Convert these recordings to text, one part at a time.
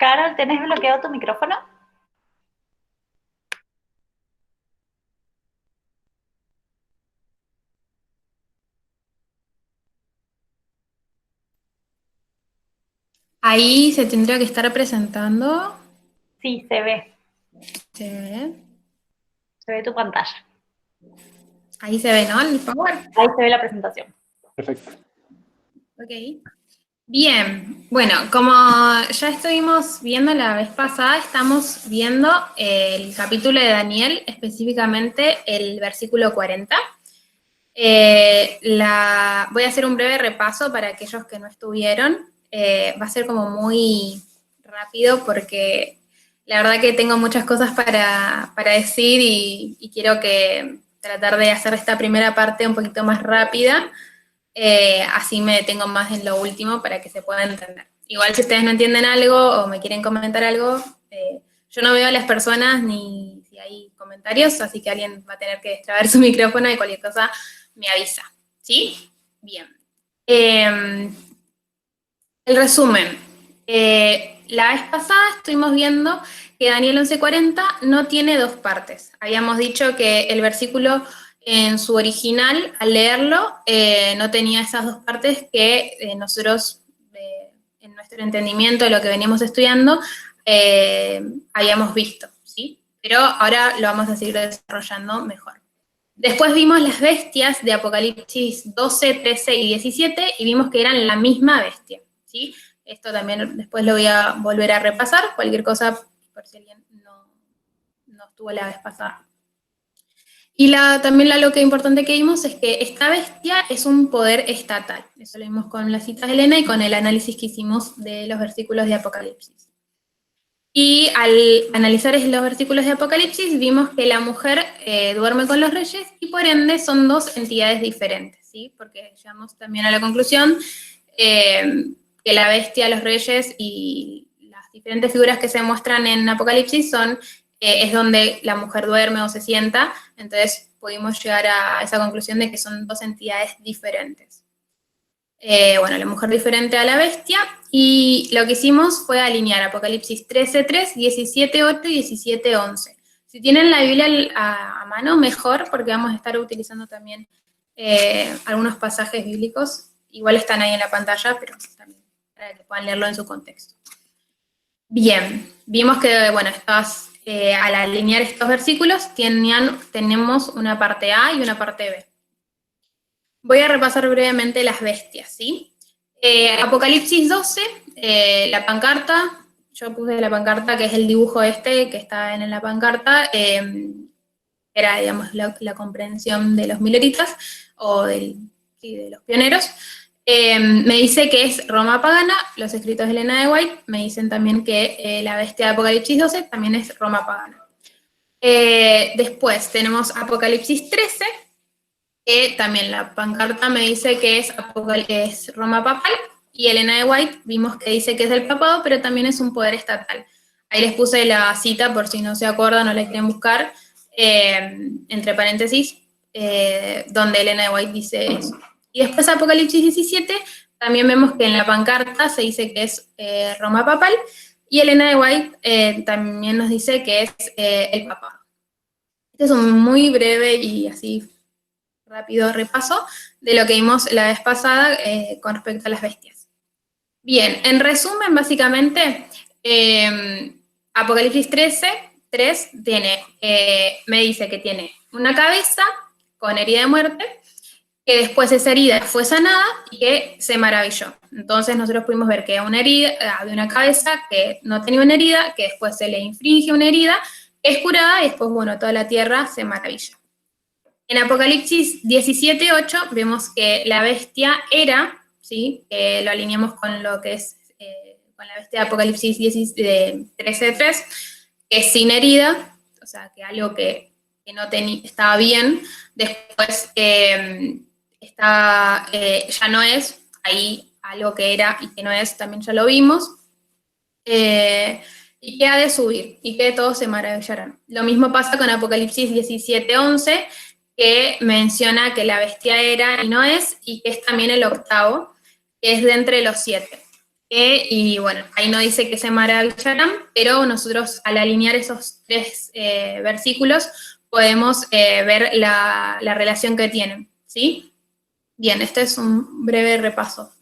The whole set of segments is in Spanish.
Carol, ¿tenés bloqueado tu micrófono? Ahí se tendría que estar presentando. Sí, Se ve. se ve tu pantalla. Ahí se ve, ¿no? El Power. Ahí se ve la presentación. Perfecto. Ok. Bien. Bueno, como ya estuvimos viendo la vez pasada, estamos viendo el capítulo de Daniel, específicamente el versículo 40. Voy a hacer un breve repaso para aquellos que no estuvieron. Va a ser como muy rápido porque la verdad que tengo muchas cosas para decir y quiero que tratar de hacer esta primera parte un poquito más rápida. Así me detengo más en lo último para que se pueda entender. Igual si ustedes no entienden algo o me quieren comentar algo, yo no veo a las personas ni si hay comentarios, así que alguien va a tener que destrabar su micrófono y cualquier cosa me avisa. ¿Sí? Bien. El resumen. La vez pasada estuvimos viendo que Daniel 11:40 no tiene dos partes. Habíamos dicho que el versículo en su original, al leerlo, no tenía esas dos partes que nosotros, en nuestro entendimiento de lo que veníamos estudiando, habíamos visto, ¿sí? Pero ahora lo vamos a seguir desarrollando mejor. Después vimos las bestias de Apocalipsis 12, 13 y 17 y vimos que eran la misma bestia, ¿sí? Esto también después lo voy a volver a repasar, cualquier cosa por si alguien no estuvo la vez pasada. Y también lo que importante que vimos es que esta bestia es un poder estatal. Eso lo vimos con la cita de Elena y con el análisis que hicimos de los versículos de Apocalipsis. Y al analizar los versículos de Apocalipsis, vimos que la mujer duerme con los reyes y por ende son dos entidades diferentes, ¿sí? Porque llegamos también a la conclusión que la bestia, los reyes y las diferentes figuras que se muestran en Apocalipsis es donde la mujer duerme o se sienta, entonces pudimos llegar a esa conclusión de que son dos entidades diferentes. Bueno, la mujer diferente a la bestia, y lo que hicimos fue alinear Apocalipsis 13:3, 17:8 y 17:11. Si tienen la Biblia a mano, mejor, porque vamos a estar utilizando también algunos pasajes bíblicos, igual están ahí en la pantalla, pero también para que puedan leerlo en su contexto. Bien, vimos que, bueno, al alinear estos versículos tenemos una parte A y una parte B. Voy a repasar brevemente las bestias, ¿sí? Apocalipsis 12, la pancarta, yo puse la pancarta que es el dibujo este que está en la pancarta, era, digamos, la comprensión de los mileritas o sí, de los pioneros. Me dice que es Roma pagana, los escritos de Elena de White me dicen también que la bestia de Apocalipsis 12 también es Roma pagana. Después tenemos Apocalipsis 13, que también la pancarta me dice que es Roma papal, y Elena de White vimos que dice que es del papado, pero también es un poder estatal. Ahí les puse la cita por si no se acuerdan o la quieren buscar, entre paréntesis, donde Elena de White dice eso. Y después Apocalipsis 17, también vemos que en la pancarta se dice que es Roma papal, y Elena de White también nos dice que es el papado. Este es un muy breve y así rápido repaso de lo que vimos la vez pasada con respecto a las bestias. Bien, en resumen, básicamente, Apocalipsis 13:3 me dice que tiene una cabeza con herida de muerte, que después esa herida fue sanada y que se maravilló. Entonces nosotros pudimos ver que una herida, había una cabeza que no tenía una herida, que después se le inflige una herida, es curada y después, bueno, toda la tierra se maravilla. En Apocalipsis 17:8 vemos que la bestia era, ¿sí? Lo alineamos con lo que es con la bestia de Apocalipsis 13:3, que es sin herida, o sea, que algo que no estaba bien, después ya no es, ahí algo que era y que no es, también ya lo vimos, y que ha de subir, y que todos se maravillarán. Lo mismo pasa con Apocalipsis 17:11, que menciona que la bestia era y no es, y que es también el octavo, que es de entre los siete. y bueno, ahí no dice que se maravillarán, pero nosotros al alinear esos tres versículos podemos ver la relación que tienen, ¿sí? Bien, este es un breve repaso.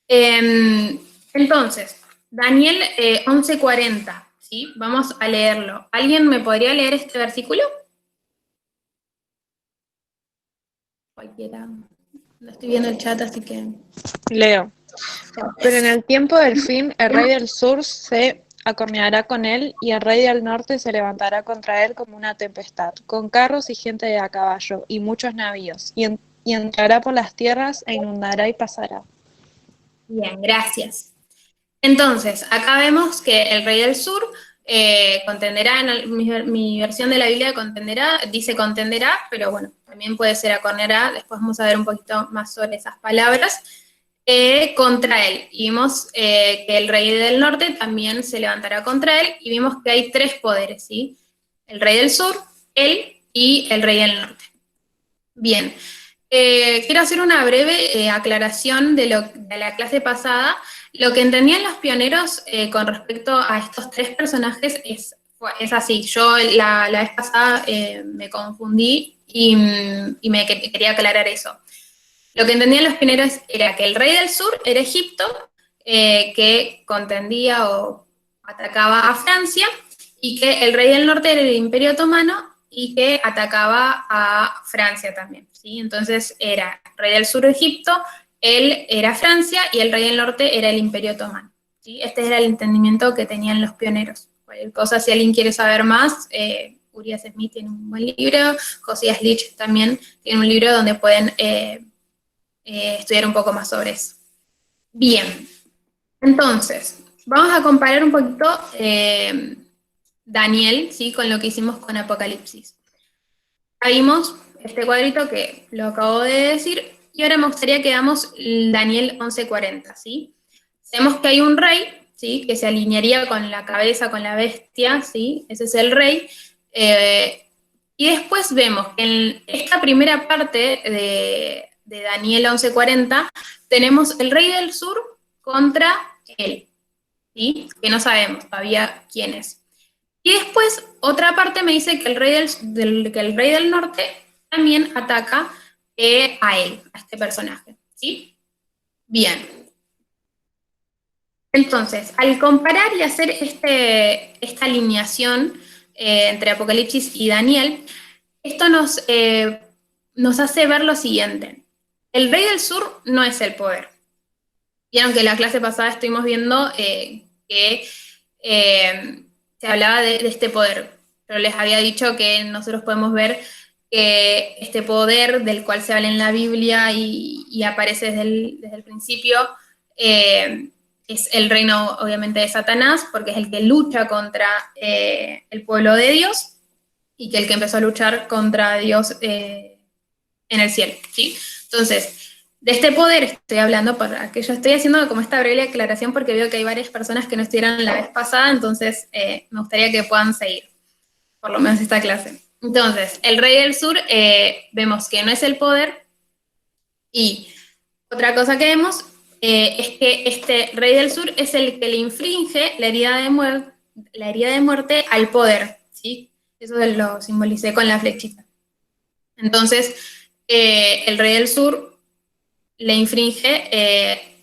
Entonces, Daniel 11:40, ¿sí? Vamos a leerlo. ¿Alguien me podría leer este versículo? Cualquiera. No estoy viendo el chat, así que... Leo. Pero en el tiempo del fin, el rey del sur se acorneará con él, y el rey del norte se levantará contra él como una tempestad, con carros y gente de a caballo, y muchos navíos, y entrará por las tierras, e inundará y pasará. Bien, gracias. Entonces, acá vemos que el rey del sur contenderá, mi versión de la Biblia contenderá, dice contenderá, pero bueno, también puede ser acorneará, después vamos a ver un poquito más sobre esas palabras, contra él. Y vimos que el rey del norte también se levantará contra él, y vimos que hay tres poderes, ¿sí? El rey del sur, él y el rey del norte. Bien, quiero hacer una breve aclaración de la clase pasada. Lo que entendían los pioneros con respecto a estos tres personajes es así. Yo la vez pasada me confundí y quería aclarar eso. Lo que entendían los pioneros era que el rey del sur era Egipto, que contendía o atacaba a Francia, y que el rey del norte era el Imperio Otomano y que atacaba a Francia también, ¿sí? Entonces era el rey del sur Egipto, él era Francia y el rey del norte era el Imperio Otomano, ¿sí? Este era el entendimiento que tenían los pioneros. Cualquier cosa, si alguien quiere saber más, Urias Smith tiene un buen libro, Josías Lich también tiene un libro donde pueden estudiar un poco más sobre eso. Bien, entonces, vamos a comparar un poquito Daniel, ¿sí? Con lo que hicimos con Apocalipsis. Ahí vimos este cuadrito que lo acabo de decir, y ahora me gustaría que veamos Daniel 11:40, ¿sí? Sabemos que hay un rey, ¿sí? Que se alinearía con la cabeza, con la bestia, ¿sí? Ese es el rey. Y después vemos que en esta primera parte de Daniel 11:40 tenemos el rey del sur contra él, ¿sí? Que no sabemos todavía quién es. Y después, otra parte me dice que el rey del norte también ataca a él, a este personaje, ¿sí? Bien. Entonces, al comparar y hacer esta alineación entre Apocalipsis y Daniel, esto nos hace ver lo siguiente. El rey del sur no es el poder. Vieron que en la clase pasada estuvimos viendo que se hablaba de este poder, pero les había dicho que nosotros podemos ver que este poder del cual se habla en la Biblia y aparece desde el principio es el reino, obviamente, de Satanás, porque es el que lucha contra el pueblo de Dios, y que el que empezó a luchar contra Dios en el cielo, ¿sí? Entonces, de este poder estoy hablando, para que yo estoy haciendo como esta breve aclaración porque veo que hay varias personas que no estuvieron la vez pasada, entonces me gustaría que puedan seguir, por lo menos esta clase. Entonces, el rey del sur vemos que no es el poder, y otra cosa que vemos es que este rey del sur es el que le inflige la herida de muerte al poder, ¿sí? Eso lo simbolicé con la flechita. Entonces, el rey del sur le infringe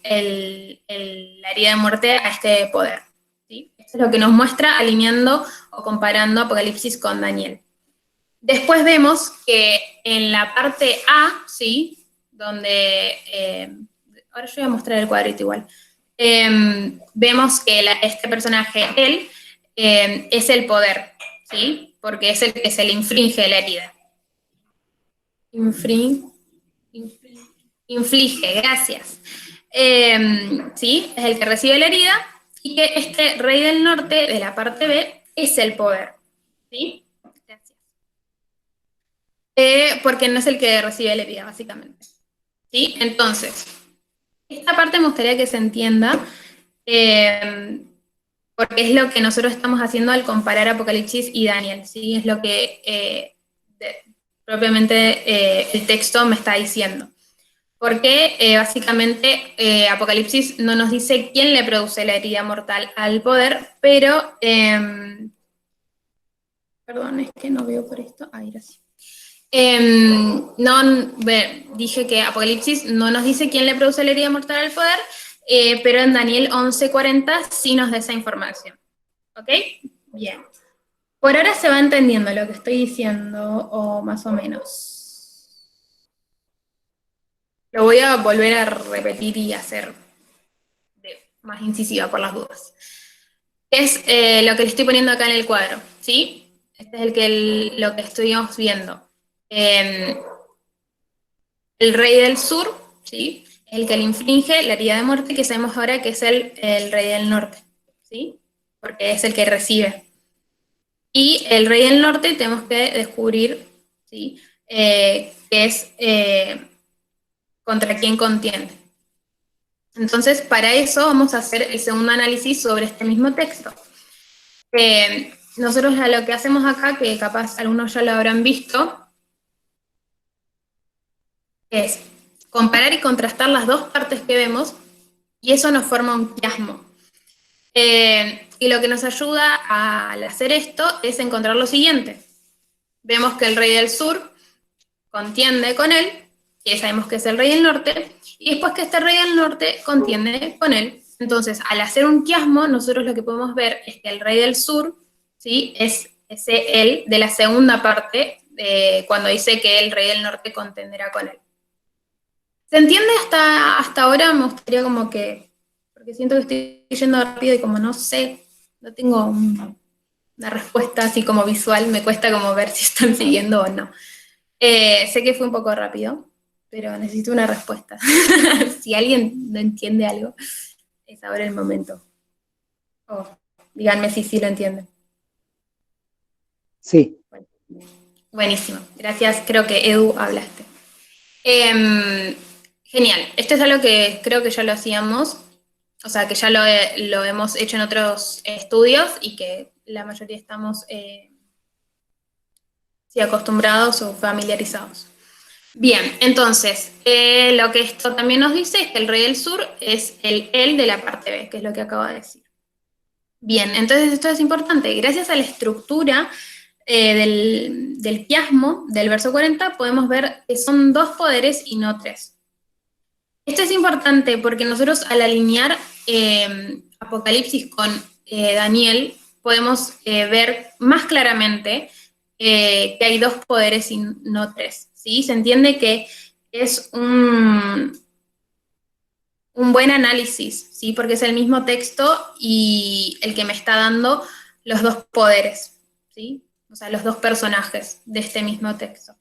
la herida de muerte a este poder, ¿sí? Esto es lo que nos muestra alineando o comparando Apocalipsis con Daniel. Después vemos que en la parte A, ¿sí? Donde, ahora yo voy a mostrar el cuadrito igual, vemos que este personaje, él, es el poder, ¿sí? Porque es el que se le infringe la herida. Inflige, gracias. ¿Sí? Es el que recibe la herida, y que este rey del norte, de la parte B, es el poder. ¿Sí? Gracias. Porque no es el que recibe la herida, básicamente. ¿Sí? Entonces, esta parte me gustaría que se entienda, porque es lo que nosotros estamos haciendo al comparar Apocalipsis y Daniel, ¿sí? Es lo que propiamente el texto me está diciendo. porque básicamente Apocalipsis no nos dice quién le produce la herida mortal al poder, pero, perdón, es que no veo por esto, ahí gracias. Dije que Apocalipsis no nos dice quién le produce la herida mortal al poder, pero en Daniel 11:40 sí nos da esa información. ¿Ok? Bien. Por ahora se va entendiendo lo que estoy diciendo, o más o menos. Lo voy a volver a repetir y hacer más incisiva por las dudas. Es lo que le estoy poniendo acá en el cuadro, ¿sí? Este es lo que estuvimos viendo. El rey del sur, ¿sí? El que le inflige la herida de muerte, que sabemos ahora que es el rey del norte, ¿sí? Porque es el que recibe. Y el rey del norte tenemos que descubrir, ¿sí? Que es contra quién contiende. Entonces, para eso vamos a hacer el segundo análisis sobre este mismo texto. Nosotros lo que hacemos acá, que capaz algunos ya lo habrán visto, es comparar y contrastar las dos partes que vemos, y eso nos forma un quiasmo. Y lo que nos ayuda al hacer esto es encontrar lo siguiente. Vemos que el rey del sur contiende con él, que sabemos que es el rey del norte, y después que este rey del norte contiende con él. Entonces, al hacer un quiasmo, nosotros lo que podemos ver es que el rey del sur, ¿sí? Es ese él de la segunda parte, cuando dice que el rey del norte contenderá con él. ¿Se entiende hasta ahora? Me gustaría como que, porque siento que estoy yendo rápido y como no sé, no tengo una respuesta así como visual, me cuesta como ver si están siguiendo o no. Sé que fue un poco rápido, pero necesito una respuesta. Si alguien no entiende algo, es ahora el momento. Díganme si sí lo entienden. Sí. Buenísimo, gracias, creo que Edu hablaste. Genial, esto es algo que creo que ya lo hacíamos, o sea, que ya lo hemos hecho en otros estudios y que la mayoría estamos acostumbrados o familiarizados. Bien, entonces, lo que esto también nos dice es que el rey del sur es el él de la parte B, que es lo que acabo de decir. Bien, entonces esto es importante. Gracias a la estructura del quiasmo del verso 40, podemos ver que son dos poderes y no tres. Esto es importante porque nosotros al alinear Apocalipsis con Daniel, podemos ver más claramente que hay dos poderes y no tres. ¿Sí? Se entiende que es un buen análisis, ¿sí? Porque es el mismo texto y el que me está dando los dos poderes, ¿sí? O sea, los dos personajes de este mismo texto.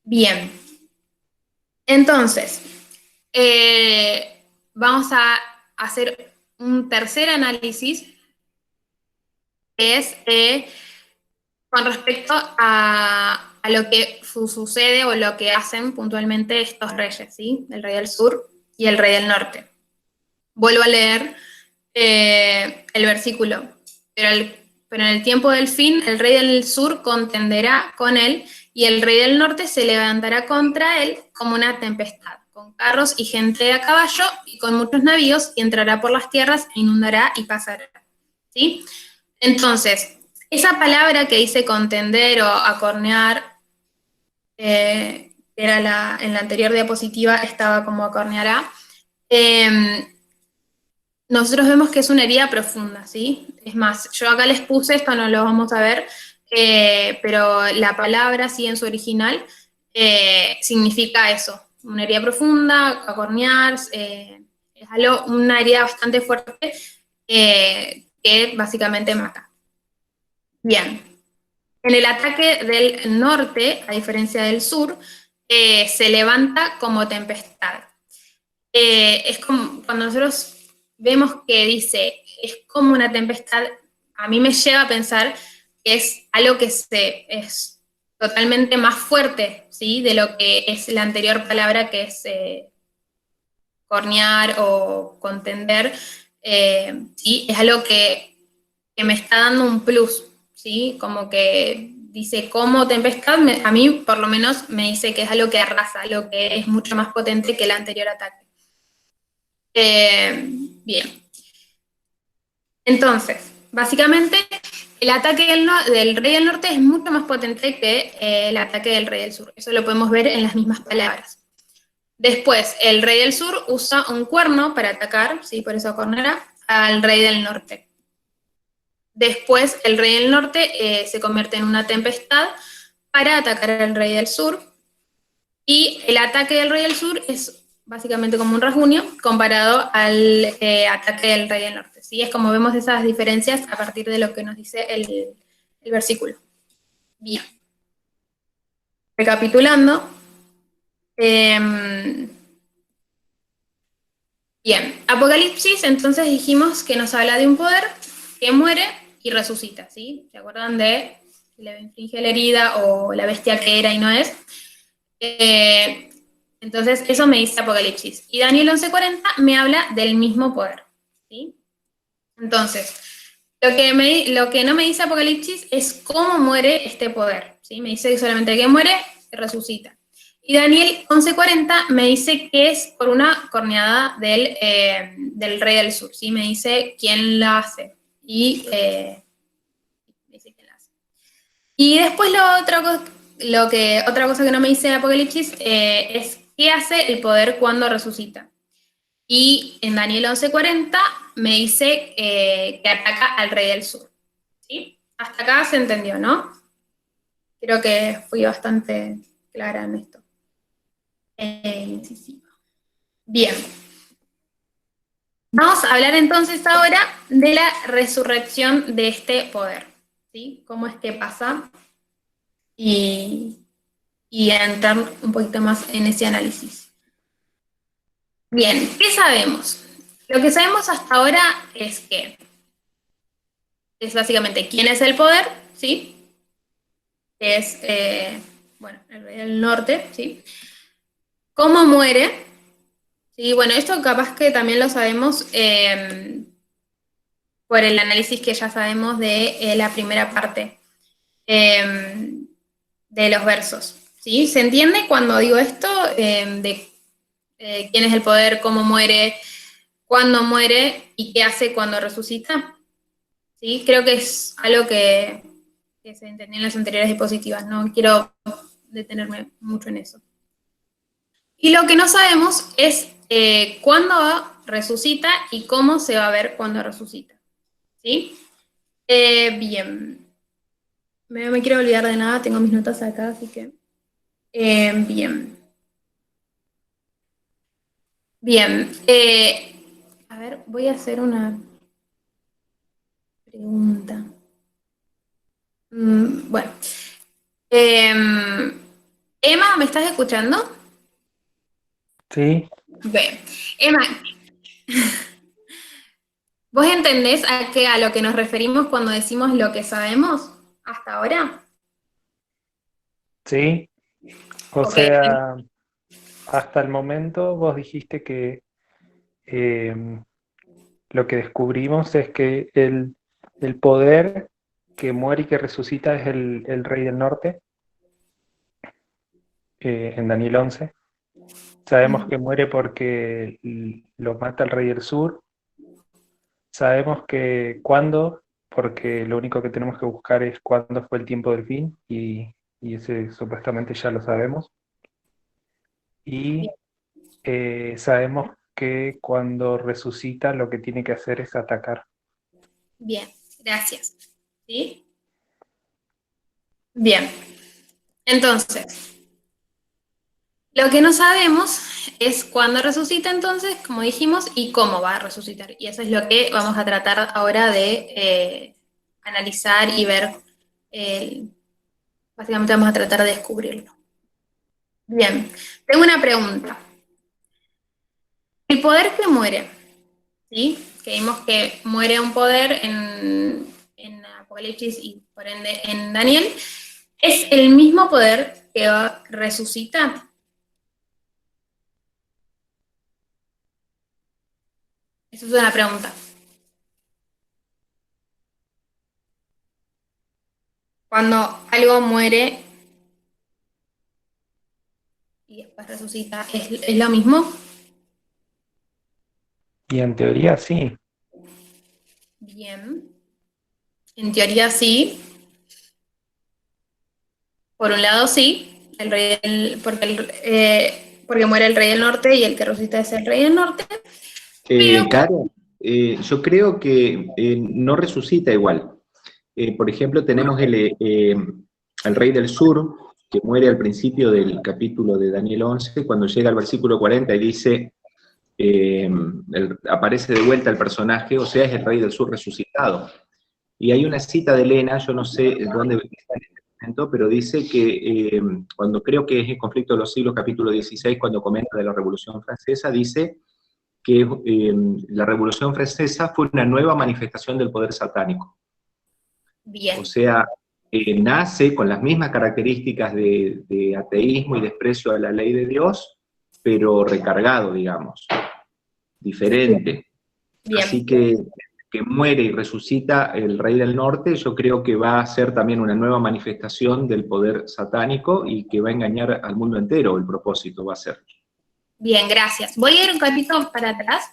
Bien. Entonces, vamos a hacer un tercer análisis, que es con respecto a lo que sucede o lo que hacen puntualmente estos reyes, ¿sí? El rey del sur y el rey del norte. Vuelvo a leer el versículo. Pero en el tiempo del fin, el rey del sur contenderá con él, y el rey del norte se levantará contra él como una tempestad, con carros y gente a caballo, y con muchos navíos, y entrará por las tierras, e inundará y pasará. ¿Sí? Entonces, esa palabra que dice contender o acornear, en la anterior diapositiva estaba como acorneará, nosotros vemos que es una herida profunda, ¿sí? Es más, yo acá les puse, esto no lo vamos a ver, pero la palabra, sí, en su original, significa eso, una herida profunda, acornear, es una herida bastante fuerte que básicamente mata. Bien. En el ataque del norte, a diferencia del sur, se levanta como tempestad. Es como cuando nosotros vemos que dice, es como una tempestad, a mí me lleva a pensar que es algo que es totalmente más fuerte, ¿sí? De lo que es la anterior palabra, que es cornear o contender, ¿sí? Es algo que me está dando un plus, ¿sí? Como que dice como tempestad, a mí por lo menos me dice que es algo que arrasa, algo que es mucho más potente que el anterior ataque. Bien. Entonces, básicamente, el ataque del Rey del Norte es mucho más potente que el ataque del Rey del Sur. Eso lo podemos ver en las mismas palabras. Después, el Rey del Sur usa un cuerno para atacar, ¿sí? Por eso cornerá, al Rey del Norte. Después, el Rey del Norte se convierte en una tempestad para atacar al Rey del Sur. Y el ataque del Rey del Sur es básicamente como un rasguño comparado al ataque del Rey del Norte. ¿Sí? Es como vemos esas diferencias a partir de lo que nos dice el versículo. Bien. Recapitulando. Bien, Apocalipsis, entonces dijimos que nos habla de un poder que muere y resucita, ¿sí? ¿Se acuerdan de que le inflige la herida o la bestia que era y no es? Entonces, eso me dice Apocalipsis. Y Daniel 11:40 me habla del mismo poder, ¿sí? Entonces, lo que no me dice Apocalipsis es cómo muere este poder, ¿sí? Me dice solamente que muere y resucita. Y Daniel 11:40 me dice que es por una corneada del Rey del Sur, ¿sí? Me dice quién la hace. Y me dice quién la hace. Y después otra cosa que no me dice Apocalipsis es qué hace el poder cuando resucita. Y en Daniel 11:40 me dice que ataca al Rey del Sur. ¿Sí? Hasta acá se entendió, ¿no? Creo que fui bastante clara en esto. Sí. Bien. Vamos a hablar entonces ahora de la resurrección de este poder. ¿Sí? ¿Cómo es que pasa? Y a entrar un poquito más en ese análisis. Bien, ¿qué sabemos? Lo que sabemos hasta ahora es que es básicamente quién es el poder, ¿sí? Que es, bueno, el Rey del Norte, ¿sí? ¿Cómo muere? Sí, bueno, esto capaz que también lo sabemos por el análisis que ya sabemos de la primera parte de los versos, ¿sí? ¿Se entiende cuando digo esto de quién es el poder, cómo muere, cuándo muere y qué hace cuando resucita? ¿Sí? Creo que es algo que se entendió en las anteriores diapositivas, no quiero detenerme mucho en eso. Y lo que no sabemos es cuándo resucita y cómo se va a ver cuando resucita. ¿Sí? Bien. No me quiero olvidar de nada, tengo mis notas acá, así que... bien. Bien. A ver, voy a hacer una pregunta. Bueno. Emma, ¿me estás escuchando? Sí, Bien. Emma, ¿vos entendés a lo que nos referimos cuando decimos lo que sabemos hasta ahora? sí. O Ok. sea, hasta el momento vos dijiste que eh, lo que descubrimos es que el poder que muere y que resucita es el Rey del Norte, en Daniel 11. Sabemos que muere porque lo mata el Rey del Sur. Sabemos que cuándo, porque lo único que tenemos que buscar es cuándo fue el tiempo del fin, y ese supuestamente ya lo sabemos. Y sabemos que cuando resucita lo que tiene que hacer es atacar. Bien, gracias. ¿Sí? Bien. Entonces, lo que no sabemos es cuándo resucita entonces, como dijimos, y cómo va a resucitar. Y eso es lo que vamos a tratar ahora de analizar y ver. Básicamente vamos a tratar de descubrirlo. Bien, tengo una pregunta. El poder que muere, ¿sí? Que vimos que muere un poder en Apocalipsis y por ende en Daniel, ¿es el mismo poder que resucita? Esa es una pregunta. Cuando algo muere y después resucita, ¿es lo mismo? Y en teoría sí. Bien. En teoría sí. Por un lado sí, porque muere el rey del norte y el que resucita es el rey del norte, pero Caro, yo creo que no resucita igual. Por ejemplo, tenemos el rey del sur, que muere al principio del capítulo de Daniel 11, cuando llega al versículo 40 y dice, aparece de vuelta el personaje, o sea, es el rey del sur resucitado. Y hay una cita de Elena, yo no sé dónde está en este momento, pero dice que cuando creo que es el conflicto de los siglos, capítulo 16, cuando comenta de la Revolución Francesa, dice que la Revolución Francesa fue una nueva manifestación del poder satánico. bien, O sea, nace con las mismas características de ateísmo y desprecio a la ley de Dios, pero recargado, digamos, diferente. bien, Así que muere y resucita el rey del norte, yo creo que va a ser también una nueva manifestación del poder satánico y que va a engañar al mundo entero, el propósito va a ser. bien, gracias. Voy a ir un capítulo para atrás.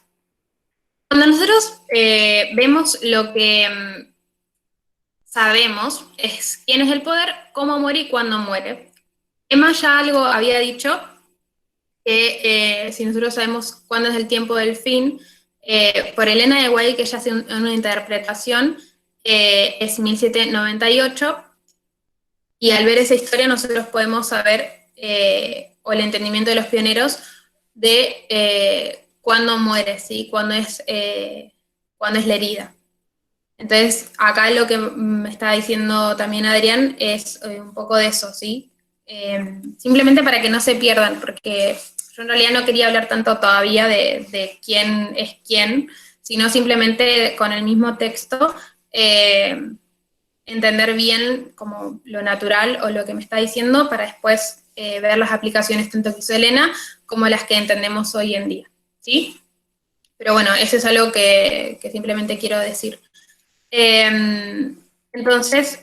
Cuando nosotros vemos lo que sabemos es quién es el poder, cómo muere y cuándo muere. Emma ya algo había dicho, que si nosotros sabemos cuándo es el tiempo del fin, por Elena de White, que ella hace una interpretación, es 1798, y al ver esa historia nosotros podemos saber, o el entendimiento de los pioneros, de cuándo muere, ¿sí? Cuándo es la herida. Entonces, acá lo que me está diciendo también Adrián es un poco de eso, ¿sí? Simplemente para que no se pierdan, porque yo en realidad no quería hablar tanto todavía de quién es quién, sino simplemente con el mismo texto entender bien como lo natural o lo que me está diciendo para después ver las aplicaciones tanto que hizo Elena como las que entendemos hoy en día, ¿sí? Pero bueno, eso es algo que simplemente quiero decir. Entonces,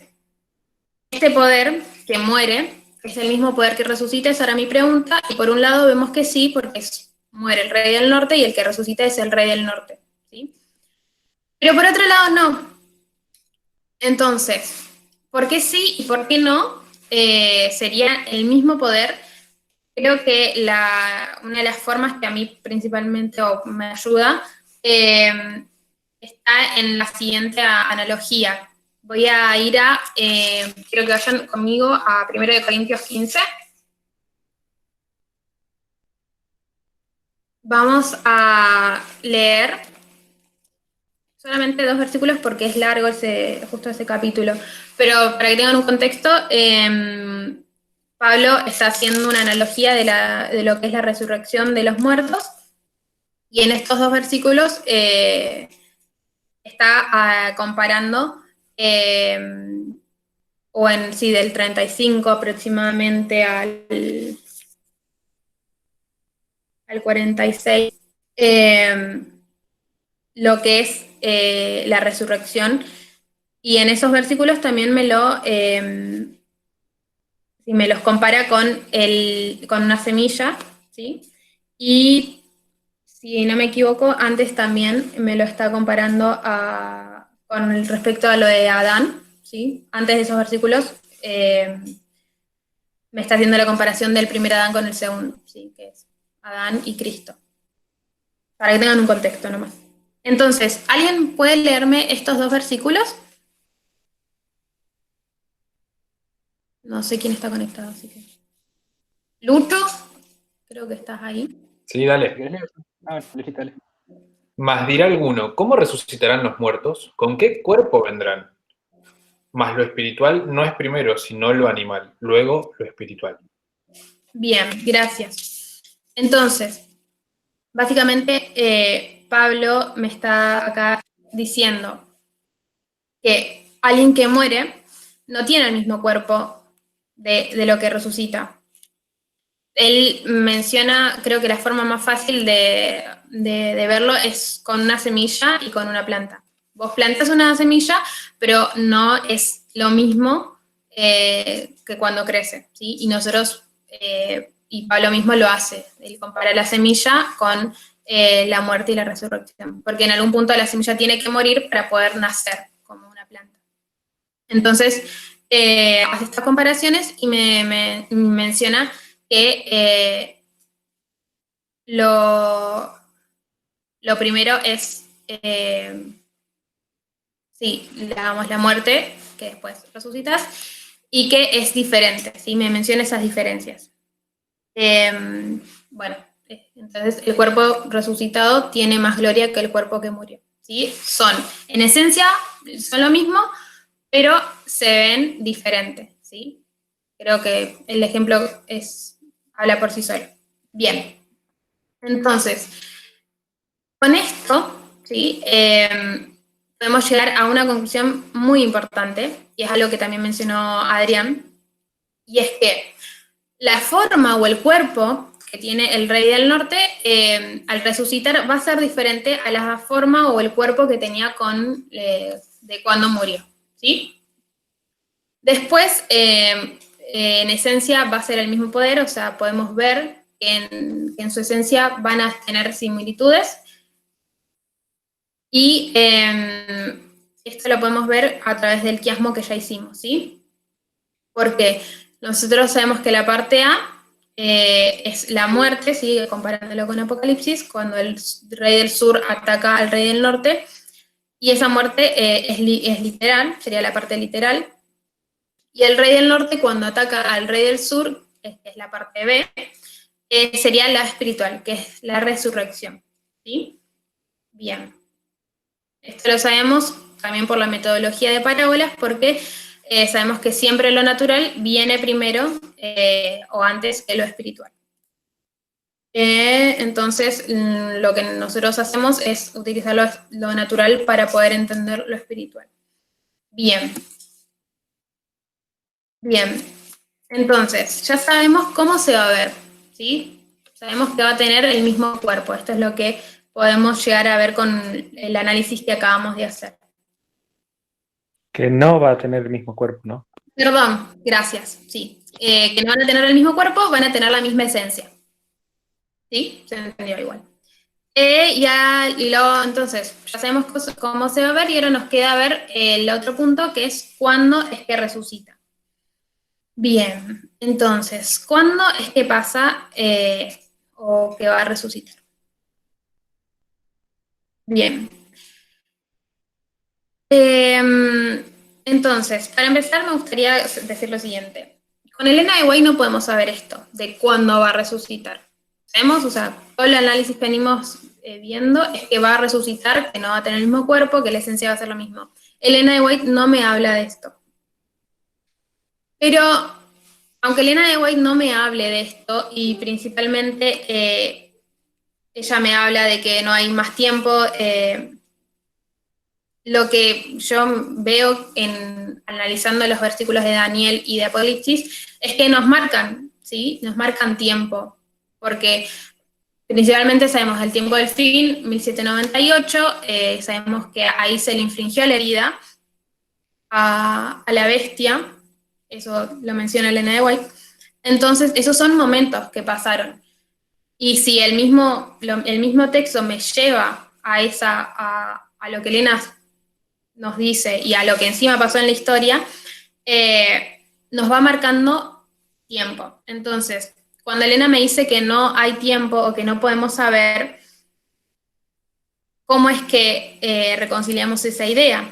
este poder que muere es el mismo poder que resucita, esa era mi pregunta, y por un lado vemos que sí, porque muere el rey del norte y el que resucita es el rey del norte, ¿sí? Pero por otro lado no. Entonces, ¿por qué sí y por qué no? Sería el mismo poder. Creo que una de las formas que a mí principalmente me ayuda está en la siguiente analogía. Voy a ir quiero que vayan conmigo a 1 Corintios 15. Vamos a leer solamente 2 versículos porque es largo justo ese capítulo. Pero para que tengan un contexto, Pablo está haciendo una analogía de lo que es la resurrección de los muertos. Y en estos 2 versículos está comparando, del 35 aproximadamente al 46, lo que es la resurrección. Y en esos versículos también me los compara con una semilla, ¿sí? Y si no me equivoco, antes también me lo está comparando con respecto a lo de Adán, ¿sí? Antes de esos versículos me está haciendo la comparación del primer Adán con el segundo, ¿sí? Que es Adán y Cristo. Para que tengan un contexto nomás. Entonces, ¿alguien puede leerme estos 2 versículos? No sé quién está conectado, así que... Lucho, creo que estás ahí. Sí, dale. Dale. Mas dirá alguno, ¿cómo resucitarán los muertos? ¿Con qué cuerpo vendrán? Mas lo espiritual no es primero, sino lo animal, luego lo espiritual. Bien, gracias. Entonces, básicamente Pablo me está acá diciendo que alguien que muere no tiene el mismo cuerpo de lo que resucita. Él menciona, creo que la forma más fácil de verlo es con una semilla y con una planta. Vos plantas una semilla, pero no es lo mismo que cuando crece, ¿sí? Y nosotros, y Pablo mismo lo hace, él compara la semilla con la muerte y la resurrección, porque en algún punto la semilla tiene que morir para poder nacer como una planta. Entonces, hace estas comparaciones y me menciona que lo primero es, sí, digamos, la muerte, que después resucitas, y que es diferente, ¿sí? Me menciona esas diferencias. Bueno, entonces el cuerpo resucitado tiene más gloria que el cuerpo que murió, ¿sí? Son, en esencia, son lo mismo, pero se ven diferentes, ¿sí? Creo que el ejemplo habla por sí solo. Bien, entonces, con esto, ¿sí? Podemos llegar a una conclusión muy importante, y es algo que también mencionó Adrián, y es que la forma o el cuerpo que tiene el Rey del Norte, al resucitar, va a ser diferente a la forma o el cuerpo que tenía de cuando murió, ¿sí? Después, en esencia, va a ser el mismo poder, o sea, podemos ver que en su esencia van a tener similitudes, y esto lo podemos ver a través del quiasmo que ya hicimos, ¿sí? Porque nosotros sabemos que la parte A es la muerte, ¿sí? Comparándolo con Apocalipsis, cuando el Rey del Sur ataca al Rey del Norte, y esa muerte es literal, sería la parte literal, y el Rey del Norte, cuando ataca al Rey del Sur, que es la parte B, sería la espiritual, que es la resurrección, ¿sí? Bien. Esto lo sabemos también por la metodología de parábolas, porque sabemos que siempre lo natural viene primero o antes que lo espiritual. Entonces, lo que nosotros hacemos es utilizar lo natural para poder entender lo espiritual. Bien. Bien. Entonces, ya sabemos cómo se va a ver, ¿sí? Sabemos que va a tener el mismo cuerpo. Esto es lo que podemos llegar a ver con el análisis que acabamos de hacer. Que no va a tener el mismo cuerpo, ¿no? Perdón, gracias, sí. Que no van a tener el mismo cuerpo, van a tener la misma esencia. ¿Sí? Se entendió igual. Entonces, ya sabemos cómo se va a ver, y ahora nos queda ver el otro punto, que es cuándo es que resucita. Bien, entonces, ¿cuándo es que pasa o que va a resucitar? Bien. Entonces, para empezar, me gustaría decir lo siguiente. Con Elena de White no podemos saber esto, de cuándo va a resucitar. Sabemos, o sea, todo el análisis que venimos viendo es que va a resucitar, que no va a tener el mismo cuerpo, que la esencia va a ser lo mismo. Elena de White no me habla de esto. Pero, aunque Elena de White no me hable de esto, y principalmente ella me habla de que no hay más tiempo, lo que yo veo analizando los versículos de Daniel y de Apocalipsis es que nos marcan, ¿sí? Nos marcan tiempo, porque principalmente sabemos el tiempo del fin, 1798, sabemos que ahí se le infringió la herida a la bestia, eso lo menciona Elena de White. Entonces, esos son momentos que pasaron. Y si el mismo texto me lleva a lo que Elena nos dice, y a lo que encima pasó en la historia, nos va marcando tiempo. Entonces, cuando Elena me dice que no hay tiempo o que no podemos saber, ¿cómo es que reconciliamos esa idea?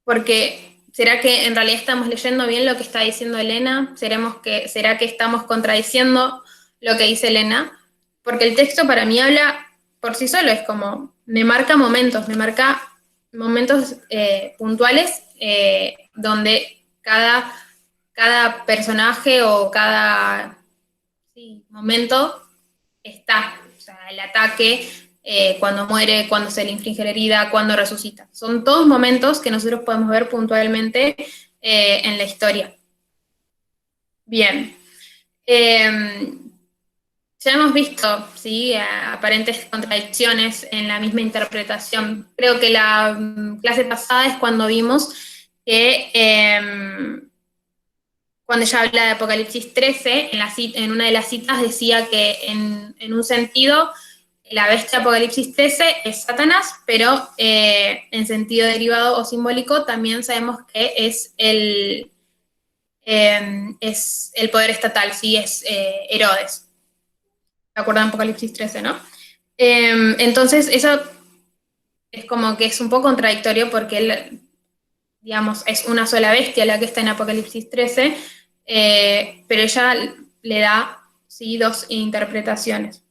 Porque, ¿será que en realidad estamos leyendo bien lo que está diciendo Elena? ¿Será que estamos contradiciendo lo que dice Elena? Porque el texto para mí habla por sí solo, es como, me marca momentos puntuales donde cada personaje o cada momento está. O sea, el ataque, cuando muere, cuando se le infringe la herida, cuando resucita. Son todos momentos que nosotros podemos ver puntualmente en la historia. Bien. Ya hemos visto, ¿sí? Aparentes contradicciones en la misma interpretación. Creo que la clase pasada es cuando vimos que cuando ella habla de Apocalipsis 13, en una de las citas decía que en un sentido la bestia de Apocalipsis 13 es Satanás, pero en sentido derivado o simbólico también sabemos que es el poder estatal, sí, es Herodes. ¿Se acuerdan de Apocalipsis 13, no? Entonces, eso es como que es un poco contradictorio porque él, digamos, es una sola bestia la que está en Apocalipsis 13, pero ella le da, sí, dos interpretaciones,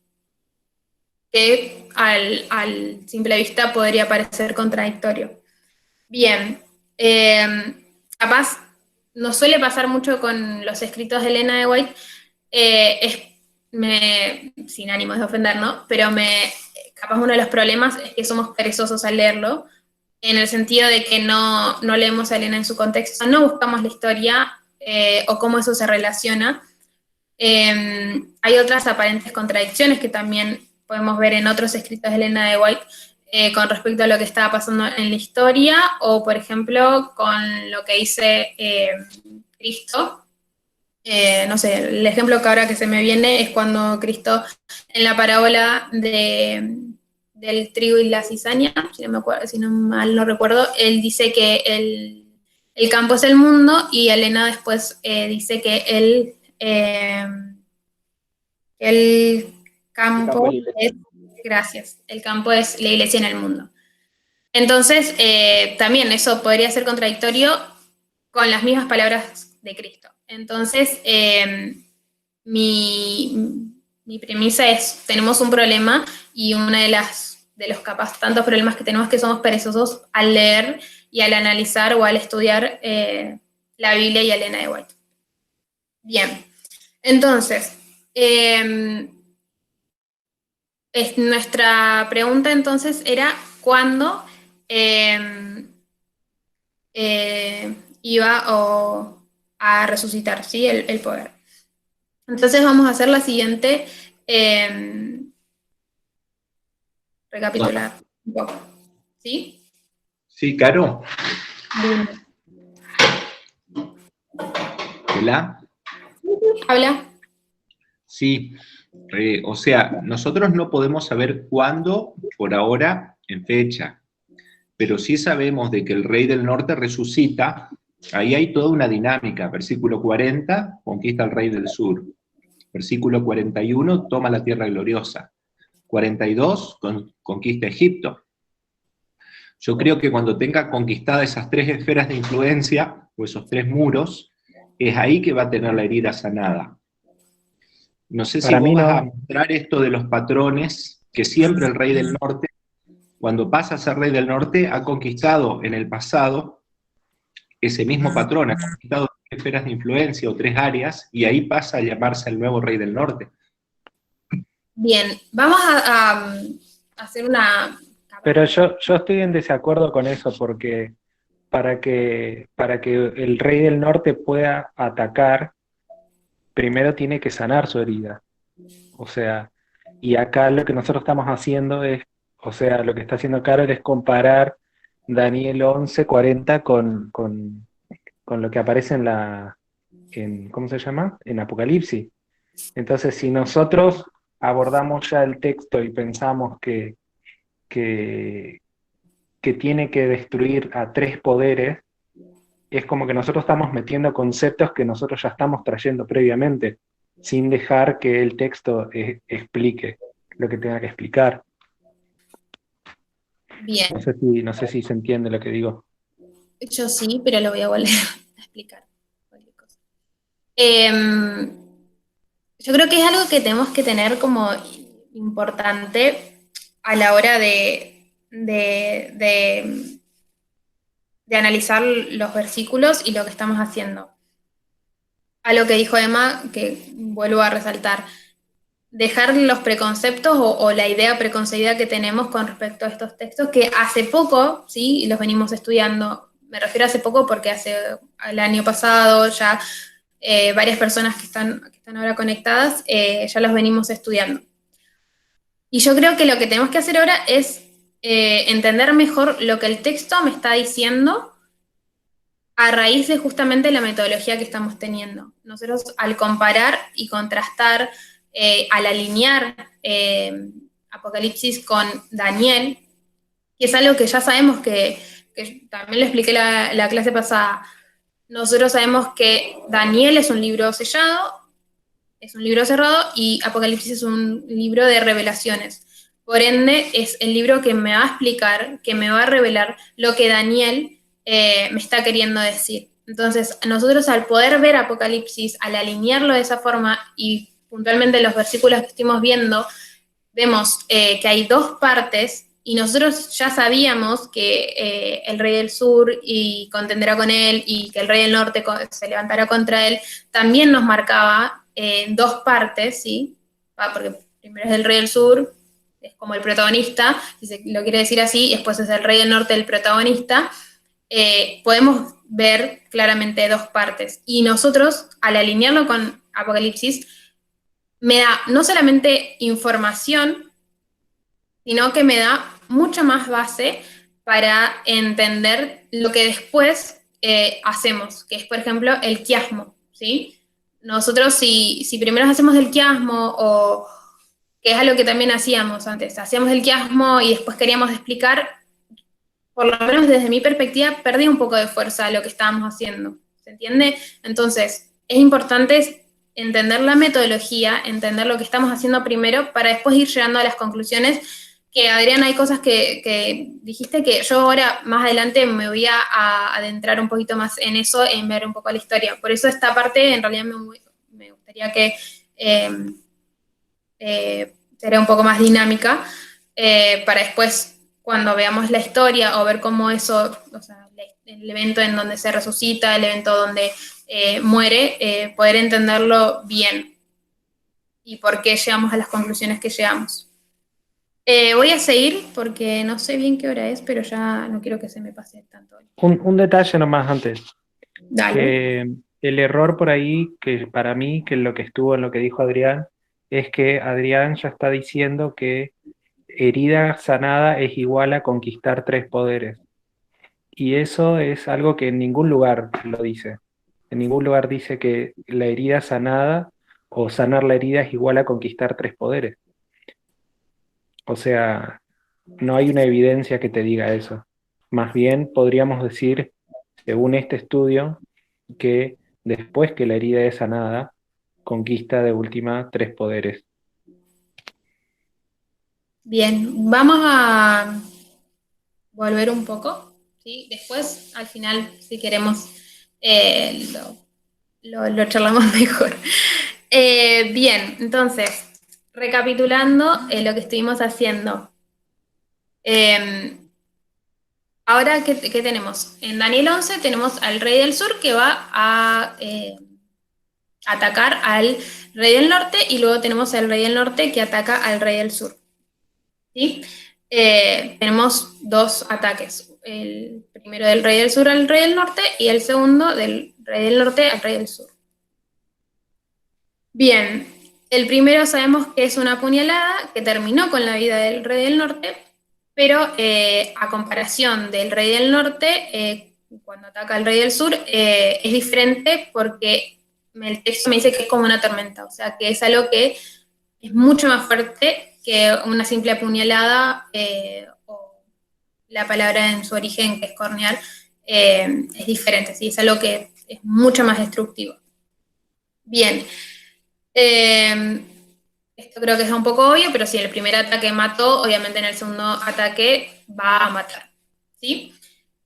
que al simple vista podría parecer contradictorio. Bien, capaz nos suele pasar mucho con los escritos de Elena de White, sin ánimo de ofender, ¿no? Pero capaz uno de los problemas es que somos perezosos al leerlo, en el sentido de que no leemos a Elena en su contexto, no buscamos la historia o cómo eso se relaciona. Hay otras aparentes contradicciones que también podemos ver en otros escritos de Elena de White con respecto a lo que estaba pasando en la historia, o por ejemplo con lo que dice Cristo. No sé, el ejemplo que ahora que se me viene es cuando Cristo, en la parábola del trigo y la cizaña, si no mal no recuerdo, él dice que el campo es el mundo, y Elena después dice que el campo es, gracias, el campo es la iglesia en el mundo. Entonces, también eso podría ser contradictorio con las mismas palabras de Cristo. Entonces, mi premisa es, tenemos un problema, y uno de los capaz tantos problemas que tenemos es que somos perezosos al leer y al analizar o al estudiar la Biblia y a Elena de White. Bien, entonces, nuestra pregunta entonces era cuándo iba a resucitar, ¿sí? el poder. Entonces vamos a hacer la siguiente, recapitular un poco, ¿sí? Sí, Caro. Bien. Hola. ¿Habla? Sí, o sea, nosotros no podemos saber cuándo, por ahora, en fecha, pero sí sabemos de que el rey del norte resucita. Ahí hay toda una dinámica. Versículo 40, conquista al rey del sur. Versículo 41, toma la tierra gloriosa. 42, conquista Egipto. Yo creo que cuando tenga conquistadas esas tres esferas de influencia, o esos tres muros, es ahí que va a tener la herida sanada. No sé si Para vos mí vas no. a mostrar esto de los patrones, que siempre el rey del norte, cuando pasa a ser rey del norte, ha conquistado en el pasado ese mismo patrón, ha conquistado tres esferas de influencia o tres áreas, y ahí pasa a llamarse el nuevo rey del norte. Bien, vamos a hacer una... Pero yo estoy en desacuerdo con eso, porque para que el rey del norte pueda atacar, primero tiene que sanar su herida. O sea, y acá lo que nosotros estamos haciendo es, o sea, lo que está haciendo Carol es comparar Daniel 11:40 con lo que aparece ¿cómo se llama? En Apocalipsis. Entonces, si nosotros abordamos ya el texto y pensamos que tiene que destruir a tres poderes, es como que nosotros estamos metiendo conceptos que nosotros ya estamos trayendo previamente, sin dejar que el texto explique lo que tenga que explicar. Bien, No sé si se entiende lo que digo. yo sí, pero lo voy a volver a explicar. Cualquier cosa. Yo creo que es algo que tenemos que tener como importante a la hora de analizar los versículos y lo que estamos haciendo. A lo que dijo Emma, que vuelvo a resaltar, dejar los preconceptos o la idea preconcebida que tenemos con respecto a estos textos, que hace poco, sí, los venimos estudiando. Me refiero a hace poco porque el año pasado ya varias personas que están ahora conectadas ya los venimos estudiando. Y yo creo que lo que tenemos que hacer ahora es entender mejor lo que el texto me está diciendo a raíz de justamente la metodología que estamos teniendo. Nosotros al comparar y contrastar, al alinear Apocalipsis con Daniel, que es algo que ya sabemos que también lo expliqué la clase pasada, nosotros sabemos que Daniel es un libro sellado, es un libro cerrado, y Apocalipsis es un libro de revelaciones. Por ende, es el libro que me va a explicar, que me va a revelar lo que Daniel me está queriendo decir. Entonces, nosotros al poder ver Apocalipsis, al alinearlo de esa forma, y puntualmente los versículos que estuvimos viendo, vemos que hay dos partes, y nosotros ya sabíamos que el rey del sur y contendrá con él, y que el rey del norte se levantará contra él, también nos marcaba dos partes, ¿sí? Porque primero es el rey del sur, es como el protagonista, si se lo quiere decir así, y después es el rey del norte el protagonista. Podemos ver claramente dos partes. Y nosotros, al alinearlo con Apocalipsis, me da no solamente información, sino que me da mucha más base para entender lo que después hacemos, que es, por ejemplo, el quiasmo, ¿sí? Nosotros, si primero hacemos el quiasmo, o que es algo que también hacíamos antes, hacíamos el quiasmo y después queríamos explicar, por lo menos desde mi perspectiva, perdí un poco de fuerza lo que estábamos haciendo, ¿se entiende? Entonces, es importante entender la metodología, entender lo que estamos haciendo primero, para después ir llegando a las conclusiones. Que, Adrián, hay cosas que dijiste que yo ahora, más adelante, me voy a adentrar un poquito más en eso, en ver un poco la historia. Por eso esta parte, en realidad, me gustaría que será un poco más dinámica, para después, cuando veamos la historia, o ver cómo eso, o sea, el evento en donde se resucita, el evento donde muere, poder entenderlo bien, y por qué llegamos a las conclusiones que llegamos. Voy a seguir porque no sé bien qué hora es, pero ya no quiero que se me pase tanto. Un detalle nomás antes. Dale. Que el error por ahí, que para mí, que lo que estuvo en lo que dijo Adrián, es que Adrián ya está diciendo que herida sanada es igual a conquistar 3 poderes. Y eso es algo que en ningún lugar lo dice. En ningún lugar dice que la herida sanada o sanar la herida es igual a conquistar 3 poderes. O sea, no hay una evidencia que te diga eso. Más bien podríamos decir, según este estudio, que después que la herida es sanada, conquista de última 3 poderes. Bien, vamos a volver un poco, ¿sí? Después, al final, si queremos, lo charlamos mejor. Bien, entonces, recapitulando lo que estuvimos haciendo. Ahora, ¿qué tenemos? En Daniel 11 tenemos al rey del sur, que va a atacar al rey del norte, y luego tenemos al rey del norte que ataca al rey del sur, ¿sí? Tenemos dos ataques, el primero del rey del sur al rey del norte, y el segundo del rey del norte al rey del sur. Bien, el primero sabemos que es una puñalada que terminó con la vida del rey del norte, pero a comparación del rey del norte, cuando ataca al rey del sur, es diferente, porque el texto me dice que es como una tormenta, o sea, que es algo que es mucho más fuerte que una simple puñalada, o la palabra en su origen, que es cornear, es diferente, ¿sí? Es algo que es mucho más destructivo. Bien. Esto creo que es un poco obvio, pero si el primer ataque mató, obviamente en el segundo ataque va a matar, ¿sí?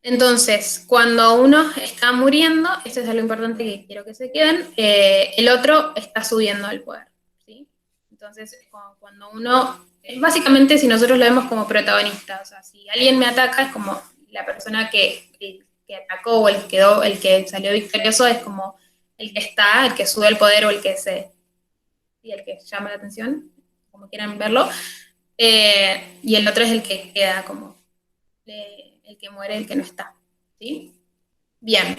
Entonces, cuando uno está muriendo, esto es algo importante que quiero que se queden, el otro está subiendo al poder, ¿sí? Entonces, cuando uno, básicamente, si nosotros lo vemos como protagonista, o sea, si alguien me ataca, es como la persona que atacó, o el que salió victorioso, es como el que está, el que sube al poder, o el que y el que llama la atención, como quieran verlo, y el otro es el que queda como el que muere, el que no está, ¿sí? Bien.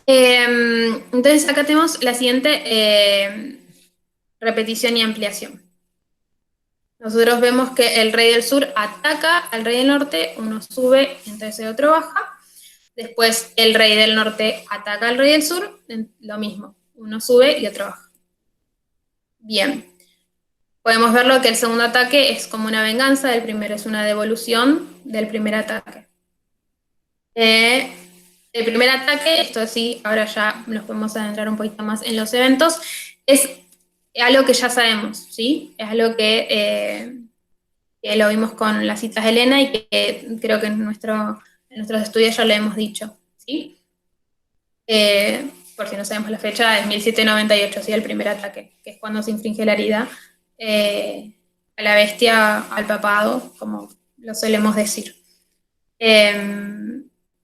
Entonces acá tenemos la siguiente repetición y ampliación. Nosotros vemos que el rey del sur ataca al rey del norte, uno sube, entonces el otro baja. Después el rey del norte ataca al rey del sur, lo mismo, uno sube y otro baja. Bien, podemos verlo que el segundo ataque es como una venganza, el primero es una devolución del primer ataque. El primer ataque, esto sí, ahora ya nos podemos adentrar un poquito más en los eventos, es algo que ya sabemos, ¿sí? Es algo que lo vimos con las citas de Elena y que creo que en nuestros estudios ya lo hemos dicho, ¿sí? Por si no sabemos la fecha, es 1798, ¿sí? El primer ataque, que es cuando se infringe la herida a la bestia, al papado, como lo solemos decir.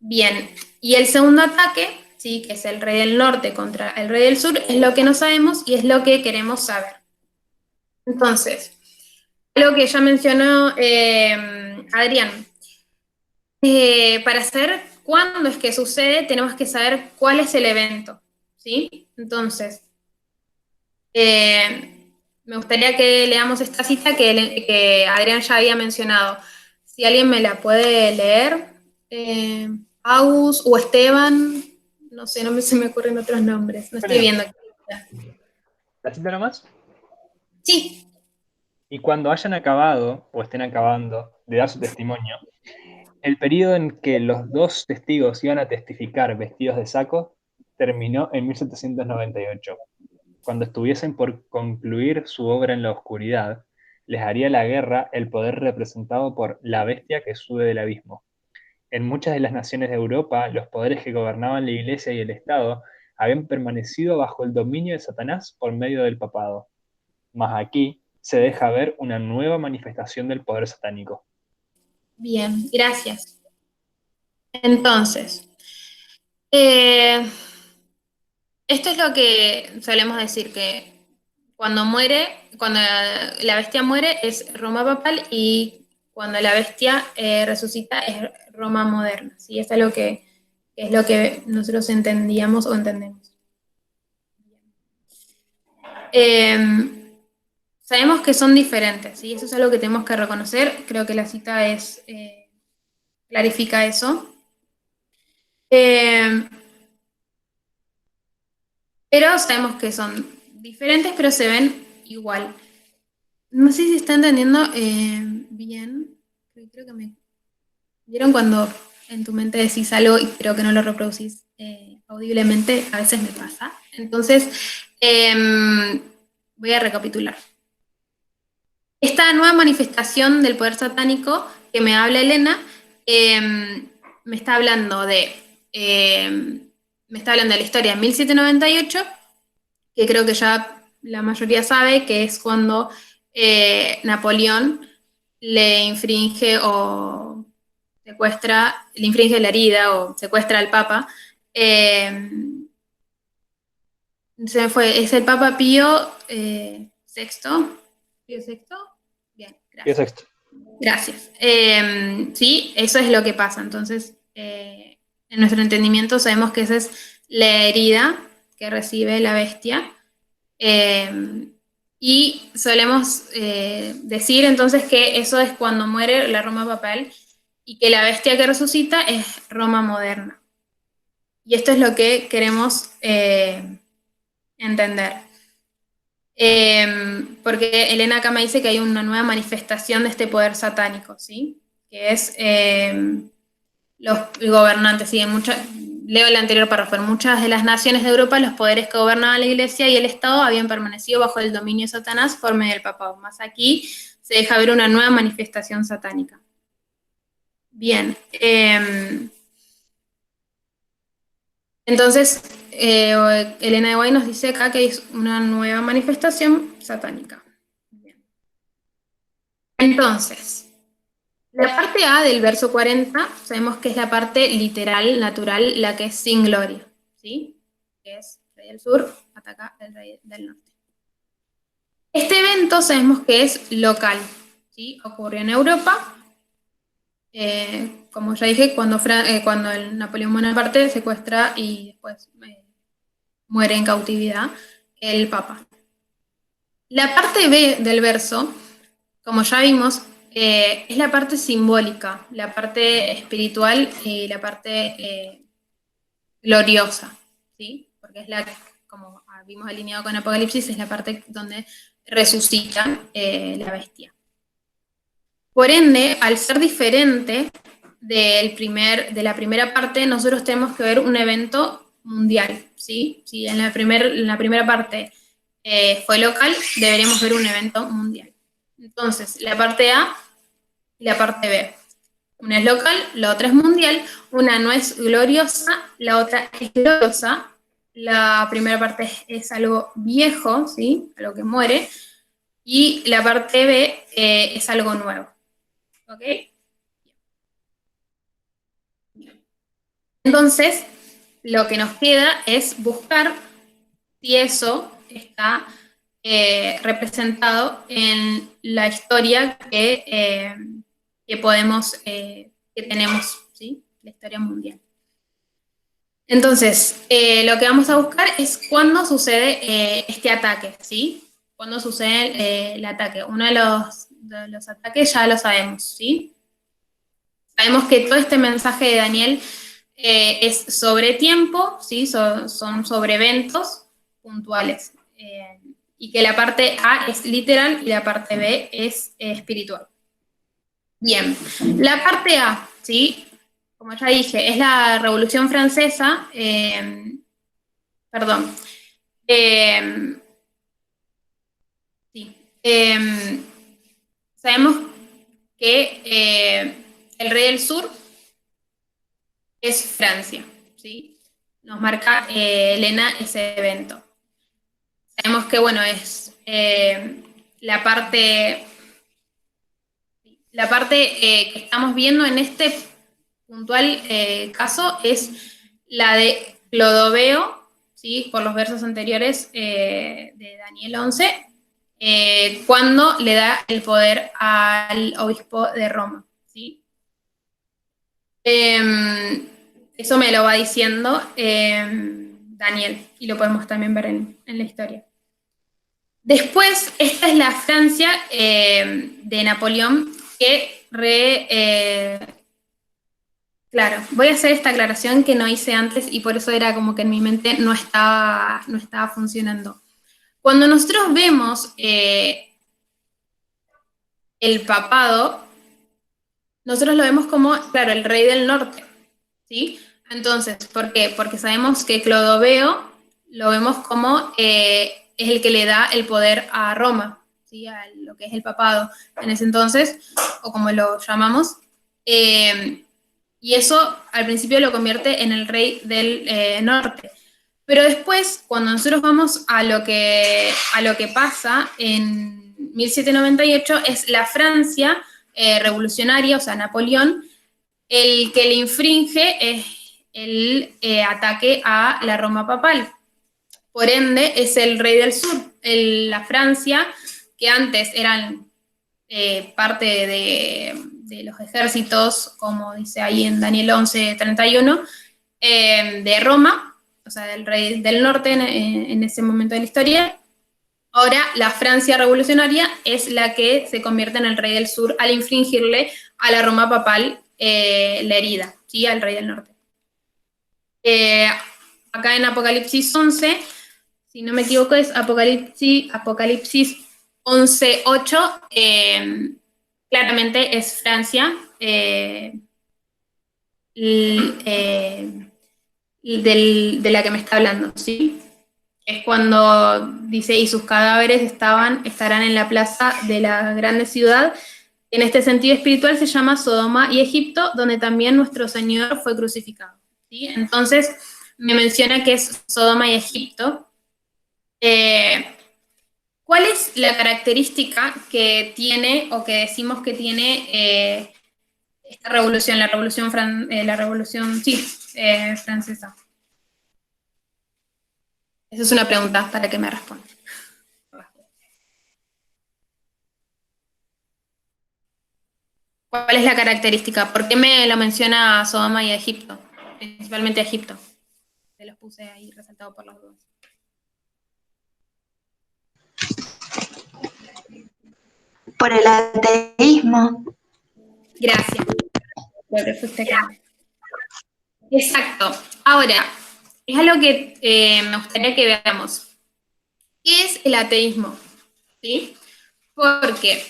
Bien, y el segundo ataque, ¿sí? Que es el rey del norte contra el rey del sur, es lo que no sabemos y es lo que queremos saber. Entonces, algo que ya mencionó Adrián, para saber cuándo es que sucede, tenemos que saber cuál es el evento, ¿sí? Entonces, me gustaría que leamos esta cita que Adrián ya había mencionado. Si alguien me la puede leer, Agus o Esteban, no sé, se me ocurren otros nombres, no estoy viendo. ¿La cita nomás? Sí. Y cuando hayan acabado, o estén acabando, de dar su testimonio, el periodo en que los dos testigos iban a testificar vestidos de saco terminó en 1798. Cuando estuviesen por concluir su obra en la oscuridad, les haría la guerra el poder representado por la bestia que sube del abismo. En muchas de las naciones de Europa, los poderes que gobernaban la Iglesia y el Estado habían permanecido bajo el dominio de Satanás por medio del papado. Mas aquí se deja ver una nueva manifestación del poder satánico. Bien, gracias. Entonces, esto es lo que solemos decir, que cuando la bestia muere es Roma papal y cuando la bestia resucita es Roma moderna, ¿sí? Esto es lo que nosotros entendíamos o entendemos. Sabemos que son diferentes, ¿sí? Eso es algo que tenemos que reconocer. Creo que la cita clarifica eso. Pero sabemos que son diferentes, pero se ven igual. No sé si está entendiendo bien. Creo que me... ¿Vieron cuando en tu mente decís algo y creo que no lo reproducís audiblemente? A veces me pasa. Entonces, voy a recapitular. Esta nueva manifestación del poder satánico que me habla Elena, me está hablando de la historia en 1798, que creo que ya la mayoría sabe, que es cuando Napoleón le infringe la herida o secuestra al Papa. Es el Papa Pío VI. ¿Pío VI? Bien, gracias. Pío VI. Gracias. Sí, eso es lo que pasa. Entonces, en nuestro entendimiento sabemos que esa es la herida que recibe la bestia. Y solemos decir entonces que eso es cuando muere la Roma papal y que la bestia que resucita es Roma moderna. Y esto es lo que queremos entender. Porque Elena acá me dice que hay una nueva manifestación de este poder satánico, ¿sí? Que es los gobernantes, ¿sí? Leo el anterior párrafo. En muchas de las naciones de Europa, los poderes que gobernaban la Iglesia y el Estado habían permanecido bajo el dominio de Satanás por medio del papado. Más aquí se deja ver una nueva manifestación satánica. Bien. Entonces, Elena de Guay nos dice acá que es una nueva manifestación satánica. Bien. Entonces, la parte A del verso 40, sabemos que es la parte literal, natural, la que es sin gloria, ¿sí? Que es el rey del sur, ataca el rey del norte. Este evento sabemos que es local, ¿sí? Ocurrió en Europa, como ya dije, cuando el Napoleón Bonaparte secuestra y después muere en cautividad el Papa. La parte B del verso, como ya vimos, es la parte simbólica, la parte espiritual y la parte gloriosa, ¿sí? Porque es la, como vimos alineado con Apocalipsis, es la parte donde resucita la bestia. Por ende, al ser diferente de la primera parte, nosotros tenemos que ver un evento mundial, ¿sí? Si en la primera parte fue local, deberemos ver un evento mundial. Entonces, la parte A y la parte B. Una es local, la otra es mundial, una no es gloriosa, la otra es gloriosa. La primera parte es algo viejo, ¿sí? Algo que muere, y la parte B es algo nuevo. ¿Ok? Entonces, lo que nos queda es buscar si eso está representado en la historia que podemos, que tenemos, ¿sí? La historia mundial. Entonces, lo que vamos a buscar es cuándo sucede este ataque, ¿sí? Cuándo sucede el ataque. Uno de los ataques ya lo sabemos, ¿sí? Sabemos que todo este mensaje de Daniel es sobre tiempo, ¿sí? Son sobre eventos puntuales. Y que la parte A es literal y la parte B es espiritual. Bien, la parte A, ¿sí? Como ya dije, es la Revolución Francesa, perdón. Sí. Sabemos que el rey del sur es Francia, ¿sí? Nos marca Elena ese evento. Sabemos que, bueno, es la parte que estamos viendo en este puntual caso es la de Clodoveo, ¿sí? Por los versos anteriores de Daniel 11, cuando le da el poder al obispo de Roma, ¿sí? Eso me lo va diciendo Daniel, y lo podemos también ver en la historia. Después, esta es la Francia de Napoleón, que claro, voy a hacer esta aclaración que no hice antes y por eso era como que en mi mente no estaba funcionando. Cuando nosotros vemos el papado, nosotros lo vemos como, claro, el rey del norte, ¿sí? Entonces, ¿por qué? Porque sabemos que Clodoveo lo vemos como es el que le da el poder a Roma, ¿sí? A lo que es el papado en ese entonces, o como lo llamamos. Y eso al principio lo convierte en el rey del norte. Pero después, cuando nosotros vamos a lo que pasa en 1798, es la Francia revolucionaria, o sea, Napoleón, el que le infringe el ataque a la Roma papal. Por ende, es el rey del sur, la Francia, que antes eran parte de los ejércitos, como dice ahí en Daniel 11:31, de Roma, o sea, del rey del norte en ese momento de la historia. Ahora, la Francia revolucionaria es la que se convierte en el rey del sur al infringirle a la Roma papal la herida, ¿sí? Al rey del norte. Acá en Apocalipsis 11, si no me equivoco, es Apocalipsis 11:8, claramente es Francia, de la que me está hablando, ¿sí? Es cuando dice, y sus cadáveres estarán en la plaza de la grande ciudad. En este sentido espiritual se llama Sodoma y Egipto, donde también nuestro Señor fue crucificado, ¿sí? Entonces me menciona que es Sodoma y Egipto. ¿Cuál es la característica que tiene, o que decimos que tiene esta revolución, la revolución francesa? Esa es una pregunta para que me respondan. ¿Cuál es la característica? ¿Por qué me lo menciona Sodoma y Egipto? Principalmente Egipto. Se los puse ahí resaltado por las dudas. Por el ateísmo. Gracias. Creo que fuiste acá. Exacto. Ahora, es algo que me gustaría que veamos. ¿Qué es el ateísmo? ¿Sí? Porque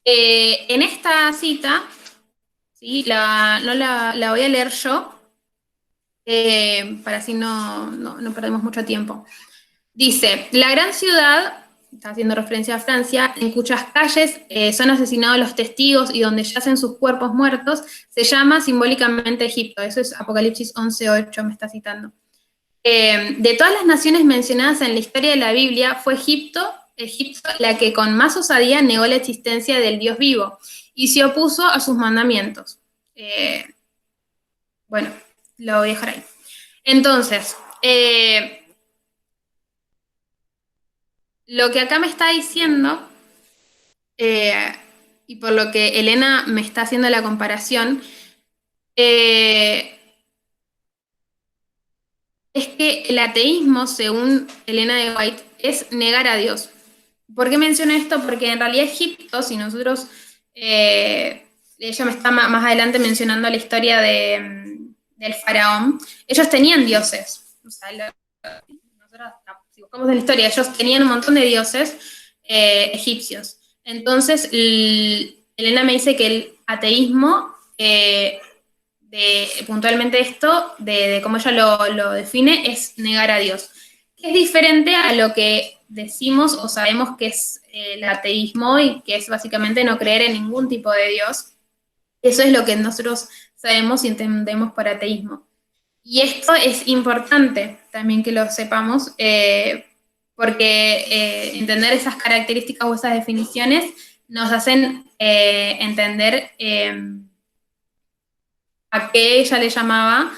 en esta cita, ¿sí? La voy a leer yo, para así no perdemos mucho tiempo. Dice, la gran ciudad, está haciendo referencia a Francia, en cuyas calles son asesinados los testigos y donde yacen sus cuerpos muertos, se llama simbólicamente Egipto. Eso es Apocalipsis 11:8, me está citando. De todas las naciones mencionadas en la historia de la Biblia, fue Egipto la que con más osadía negó la existencia del Dios vivo y se opuso a sus mandamientos. Bueno, lo voy a dejar ahí. Entonces, lo que acá me está diciendo, y por lo que Elena me está haciendo la comparación, es que el ateísmo, según Elena de White, es negar a Dios. ¿Por qué menciono esto? Porque en realidad Egipto, si nosotros, ella me está más adelante mencionando la historia del faraón, ellos tenían dioses. O sea, nosotros, si buscamos en la historia, ellos tenían un montón de dioses egipcios. Entonces, Elena me dice que el ateísmo, puntualmente esto, de cómo ella lo define, es negar a Dios. Es diferente a lo que decimos o sabemos que es el ateísmo y que es básicamente no creer en ningún tipo de Dios. Eso es lo que nosotros sabemos y entendemos por ateísmo. Y esto es importante también que lo sepamos, porque entender esas características o esas definiciones nos hacen entender a qué ella le llamaba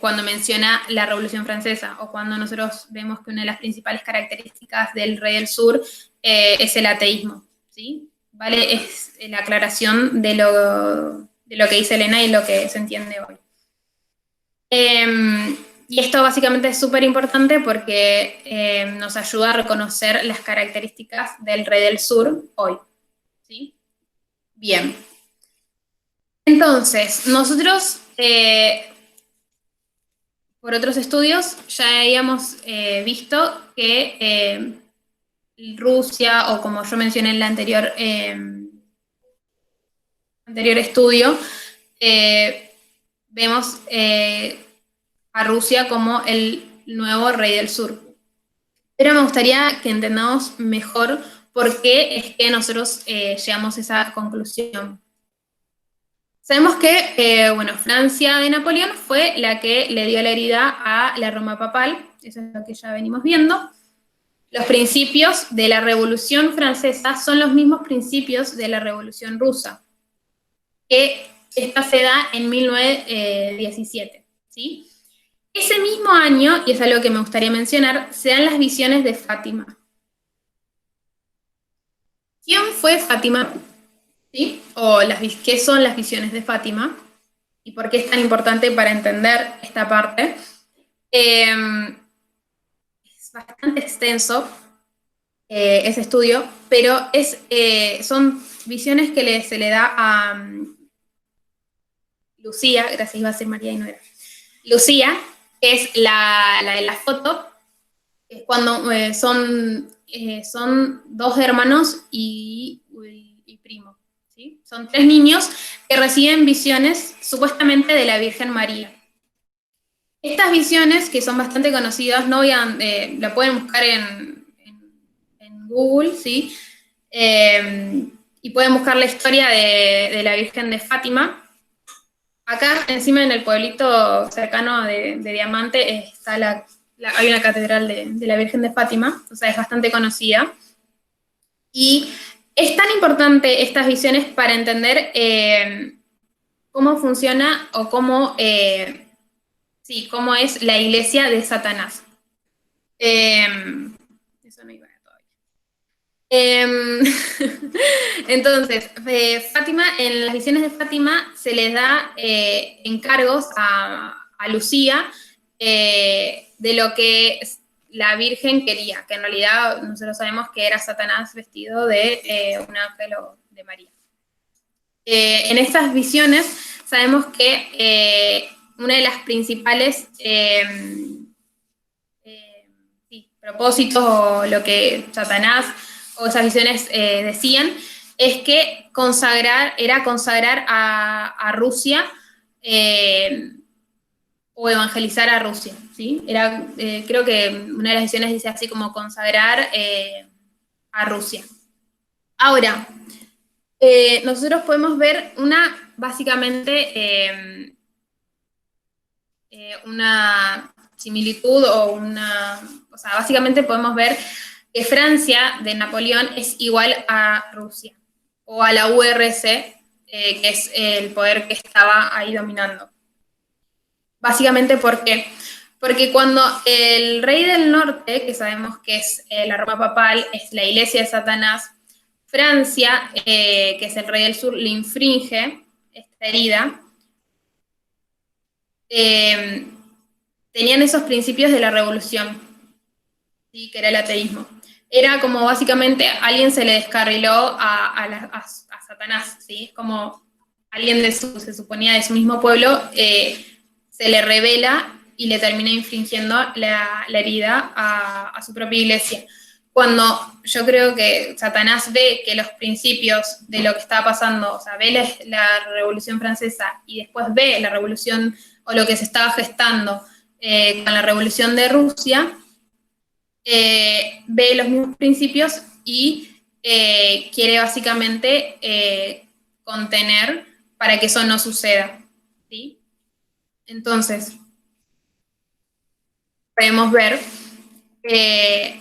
cuando menciona la Revolución Francesa, o cuando nosotros vemos que una de las principales características del Rey del Sur es el ateísmo, ¿sí? ¿Vale? Es la aclaración de lo que dice Elena y lo que se entiende hoy. Y esto básicamente es súper importante porque nos ayuda a reconocer las características del Rey del Sur hoy, ¿sí? Bien. Entonces, nosotros, por otros estudios, ya habíamos visto que Rusia, o como yo mencioné en el anterior estudio, vemos a Rusia como el nuevo Rey del Sur. Pero me gustaría que entendamos mejor por qué es que nosotros llegamos a esa conclusión. Sabemos que, Francia de Napoleón fue la que le dio la herida a la Roma papal, eso es lo que ya venimos viendo. Los principios de la Revolución Francesa son los mismos principios de la Revolución Rusa, que esta se da en 1917, ¿sí? Ese mismo año, y es algo que me gustaría mencionar, se dan las visiones de Fátima. ¿Quién fue Fátima? ¿Sí? O qué son las visiones de Fátima y por qué es tan importante para entender esta parte. Es bastante extenso ese estudio, pero son visiones que se le da a Lucía, gracias, iba a ser María y no era. Lucía, que es la de la foto, es cuando son dos hermanos y primo. ¿Sí? Son 3 niños que reciben visiones supuestamente de la Virgen María. Estas visiones, que son bastante conocidas, la pueden buscar en Google, ¿sí? Y pueden buscar la historia de la Virgen de Fátima. Acá encima en el pueblito cercano de Diamante hay una catedral de la Virgen de Fátima, o sea, es bastante conocida. Y es tan importante estas visiones para entender cómo funciona o cómo es la iglesia de Satanás. Eso no iba todavía. Entonces, Fátima, en las visiones de Fátima se les da encargos a Lucía de lo que la Virgen quería, que en realidad nosotros sabemos que era Satanás vestido de un ángel o de María. En estas visiones sabemos que una de las principales propósitos o lo que Satanás o esas visiones decían es que era consagrar a Rusia o evangelizar a Rusia, ¿sí? Creo que una de las visiones dice así como consagrar a Rusia. Ahora, nosotros podemos ver básicamente, una similitud o sea, básicamente podemos ver que Francia de Napoleón es igual a Rusia o a la URSS, que es el poder que estaba ahí dominando. Básicamente, ¿por qué? Porque cuando el rey del norte, que sabemos que es la Roma papal, es la iglesia de Satanás, Francia, que es el rey del sur, le infringe esta herida, tenían esos principios de la revolución, ¿sí? Que era el ateísmo. Era como básicamente alguien se le descarriló a Satanás, ¿sí? Es como alguien se suponía de su mismo pueblo, se le revela y le termina infringiendo la herida a su propia iglesia. Cuando yo creo que Satanás ve que los principios de lo que estaba pasando, o sea, ve la Revolución Francesa y después ve la revolución o lo que se estaba gestando con la Revolución de Rusia, ve los mismos principios y quiere básicamente contener para que eso no suceda, ¿sí? Entonces, podemos ver que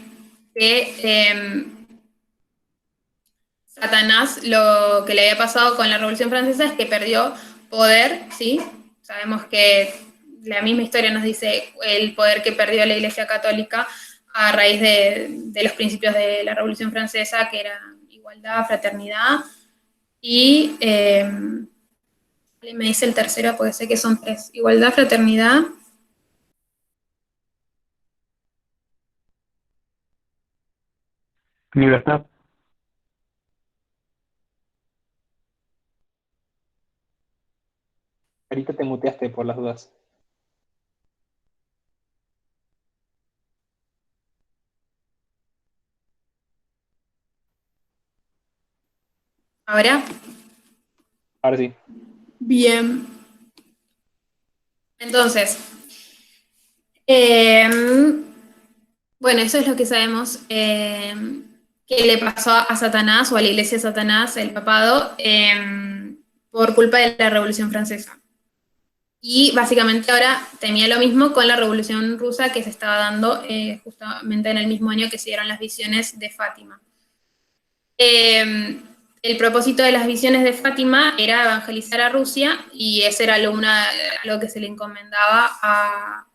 Satanás, lo que le había pasado con la Revolución Francesa es que perdió poder, ¿sí? Sabemos que la misma historia nos dice el poder que perdió la Iglesia Católica a raíz de los principios de la Revolución Francesa, que eran igualdad, fraternidad, y me dice el tercero porque sé que son tres: igualdad, fraternidad, Libertad. Ahorita te muteaste por las dudas. ¿ahora? Ahora sí. Bien. Entonces, bueno, eso es lo que sabemos que le pasó a Satanás o a la iglesia de Satanás, el papado, por culpa de la Revolución Francesa. Y básicamente ahora tenía lo mismo con la Revolución Rusa que se estaba dando justamente en el mismo año que se dieron las visiones de Fátima. El propósito de las visiones de Fátima era evangelizar a Rusia y ese era algo que se le encomendaba a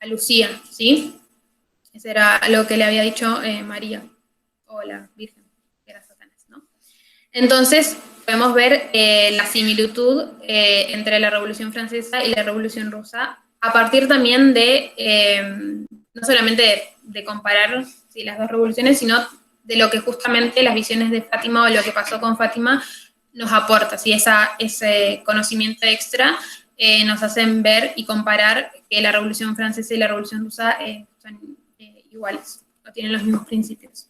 Lucía, ¿sí? Ese era lo que le había dicho María, o la Virgen, que era Satanás, ¿no? Entonces, podemos ver la similitud entre la Revolución Francesa y la Revolución Rusa, a partir también de, no solamente de comparar las dos revoluciones, sino de lo que justamente las visiones de Fátima o lo que pasó con Fátima nos aporta, ¿sí? Ese conocimiento extra nos hacen ver y comparar que la Revolución Francesa y la Revolución Rusa son iguales, no tienen los mismos principios.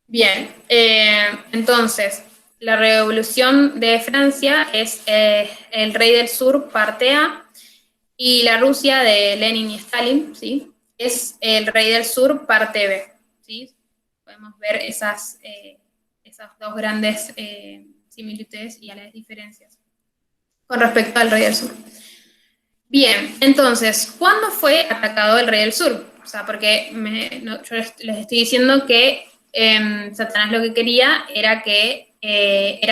Bien, entonces, la Revolución de Francia es el rey del sur, parte A, y la Rusia de Lenin y Stalin, ¿sí? Es el rey del sur, parte B, ¿sí? Podemos ver esas dos grandes similitudes y a las diferencias con respecto al rey del sur. Bien, entonces, ¿cuándo fue atacado el rey del sur? O sea, porque yo les estoy diciendo que Satanás lo que quería era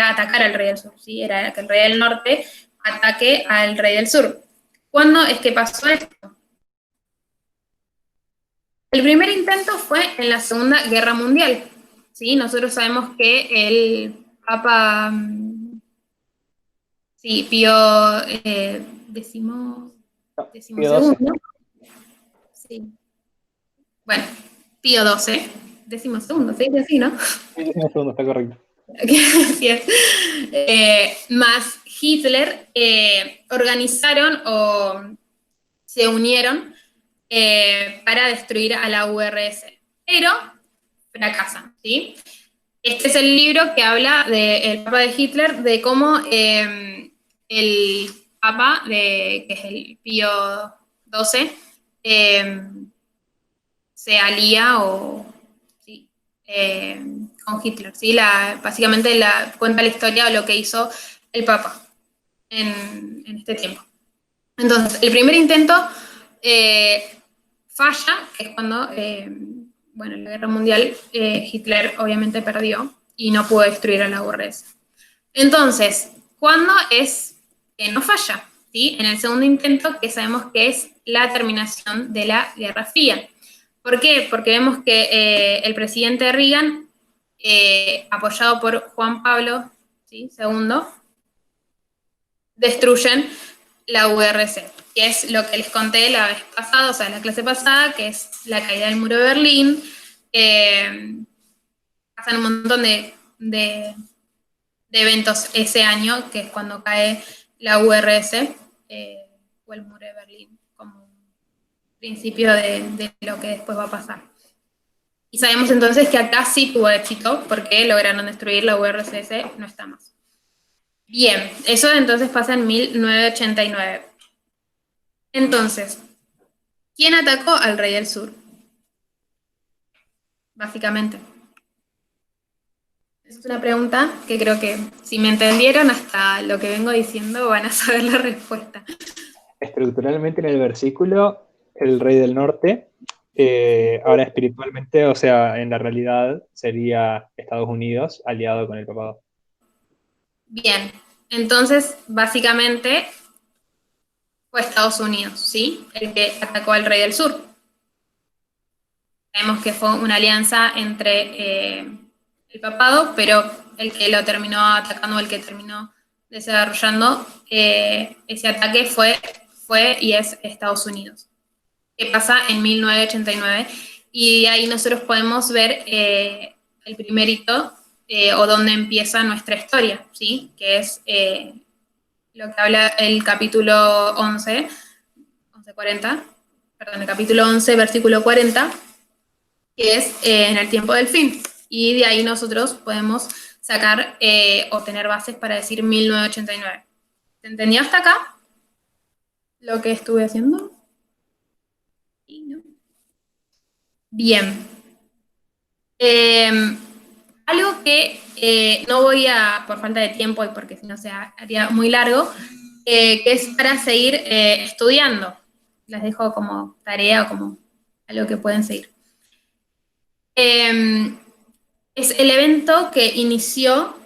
atacar al rey del sur, ¿sí? Era que el rey del norte ataque al rey del sur. ¿Cuándo es que pasó esto? El primer intento fue en la Segunda Guerra Mundial, ¿sí? Nosotros sabemos que el Papa, sí, Pío Pío XII. decimosegundo, sí. bueno, Pío XII, 12º, ¿sí? Así, ¿no? Sí, décimo segundo, está correcto. Así es. Más Hitler organizaron o se unieron para destruir a la URSS, pero fracasan, ¿sí? Este es el libro que habla del Papa de Hitler, de cómo el Papa, que es el Pío XII, se alía sí, con Hitler. ¿Sí? Básicamente cuenta la historia de lo que hizo el Papa en este tiempo. Entonces, el primer intento falla, que es cuando, bueno, en la Guerra Mundial, Hitler obviamente perdió y no pudo destruir a la URSS. Entonces, ¿cuándo es que no falla? ¿Sí? En el segundo intento, que sabemos que es la terminación de la Guerra Fría. ¿Por qué? Porque vemos que el presidente Reagan, apoyado por Juan Pablo, ¿sí? II, destruyen la URSS, que es lo que les conté la vez pasada, o sea, la clase pasada, que es la caída del muro de Berlín. Pasan un montón de eventos ese año, que es cuando cae la URSS, o el muro de Berlín, como principio de lo que después va a pasar. Y sabemos entonces que acá sí tuvo éxito, porque lograron destruir la URSS, no está más. Bien, eso entonces pasa en 1989. Entonces, ¿quién atacó al rey del sur? Básicamente. Esa es una pregunta que creo que si me entendieron hasta lo que vengo diciendo van a saber la respuesta. Estructuralmente en el versículo, el rey del norte, ahora espiritualmente, o sea, en la realidad sería Estados Unidos aliado con el papado. Bien, entonces básicamente fue Estados Unidos, ¿sí? El que atacó al rey del sur. Sabemos que fue una alianza entre el papado, pero el que lo terminó atacando, el que terminó desarrollando ese ataque fue y es Estados Unidos, que pasa en 1989, y de ahí nosotros podemos ver el primer hito o donde empieza nuestra historia, ¿sí? Que es lo que habla el capítulo 11, 11:40, perdón, el capítulo 11, versículo 40, que es en el tiempo del fin. Y de ahí nosotros podemos sacar o tener bases para decir 1989. ¿Se entendió hasta acá lo que estuve haciendo? Sí, ¿no? Bien. Algo que no voy a, por falta de tiempo y porque si no se haría muy largo, que es para seguir estudiando. Les dejo como tarea o como algo que pueden seguir. Es el evento que inició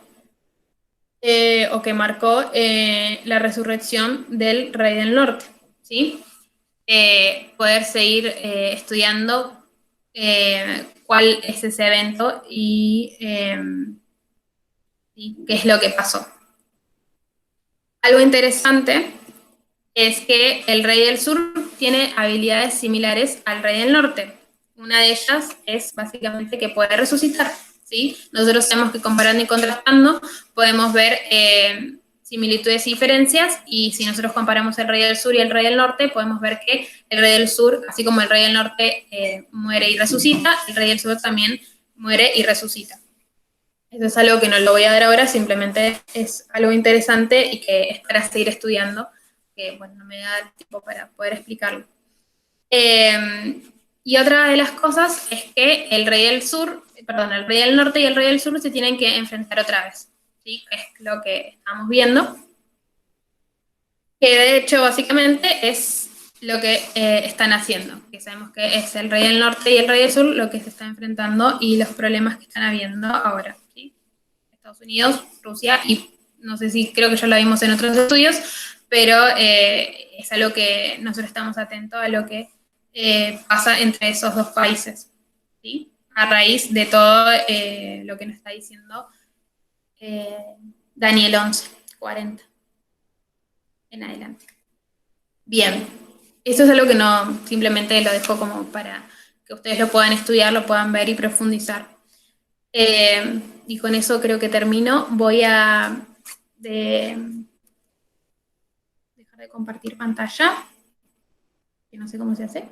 o que marcó la resurrección del Rey del Norte, ¿sí? Poder seguir estudiando cuál es ese evento y qué es lo que pasó. Algo interesante es que el Rey del Sur tiene habilidades similares al Rey del Norte. Una de ellas es básicamente que puede resucitar, ¿sí? Nosotros sabemos que comparando y contrastando podemos ver similitudes y diferencias, y si nosotros comparamos el Rey del Sur y el Rey del Norte, podemos ver que el Rey del Sur, así como el Rey del Norte muere y resucita, el Rey del Sur también muere y resucita. Eso es algo que no lo voy a dar ahora, simplemente es algo interesante y que es para seguir estudiando, que bueno, no me da el tiempo para poder explicarlo. Y otra de las cosas es que el Rey del Norte y el Rey del Sur se tienen que enfrentar otra vez, ¿sí? Es lo que estamos viendo, que de hecho básicamente es lo que están haciendo, que sabemos que es el Rey del Norte y el Rey del Sur lo que se está enfrentando y los problemas que están habiendo ahora, ¿sí? Estados Unidos, Rusia, y no sé si creo que ya lo vimos en otros estudios, pero es algo que nosotros estamos atentos a lo que pasa entre esos dos países, ¿sí? A raíz de todo lo que nos está diciendo Daniel 11:40 en adelante. Bien, esto es algo que no, simplemente lo dejo como para que ustedes lo puedan estudiar, lo puedan ver y profundizar. Y con eso creo que termino. Voy a dejar de compartir pantalla, que no sé cómo se hace.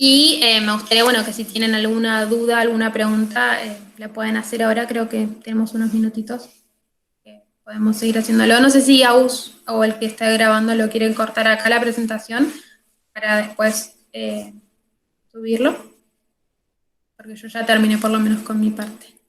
Y me gustaría, bueno, que si tienen alguna duda, alguna pregunta, la pueden hacer ahora. Creo que tenemos unos minutitos que podemos seguir haciéndolo. No sé si Aus o el que está grabando lo quieren cortar acá la presentación para después subirlo, porque yo ya terminé por lo menos con mi parte.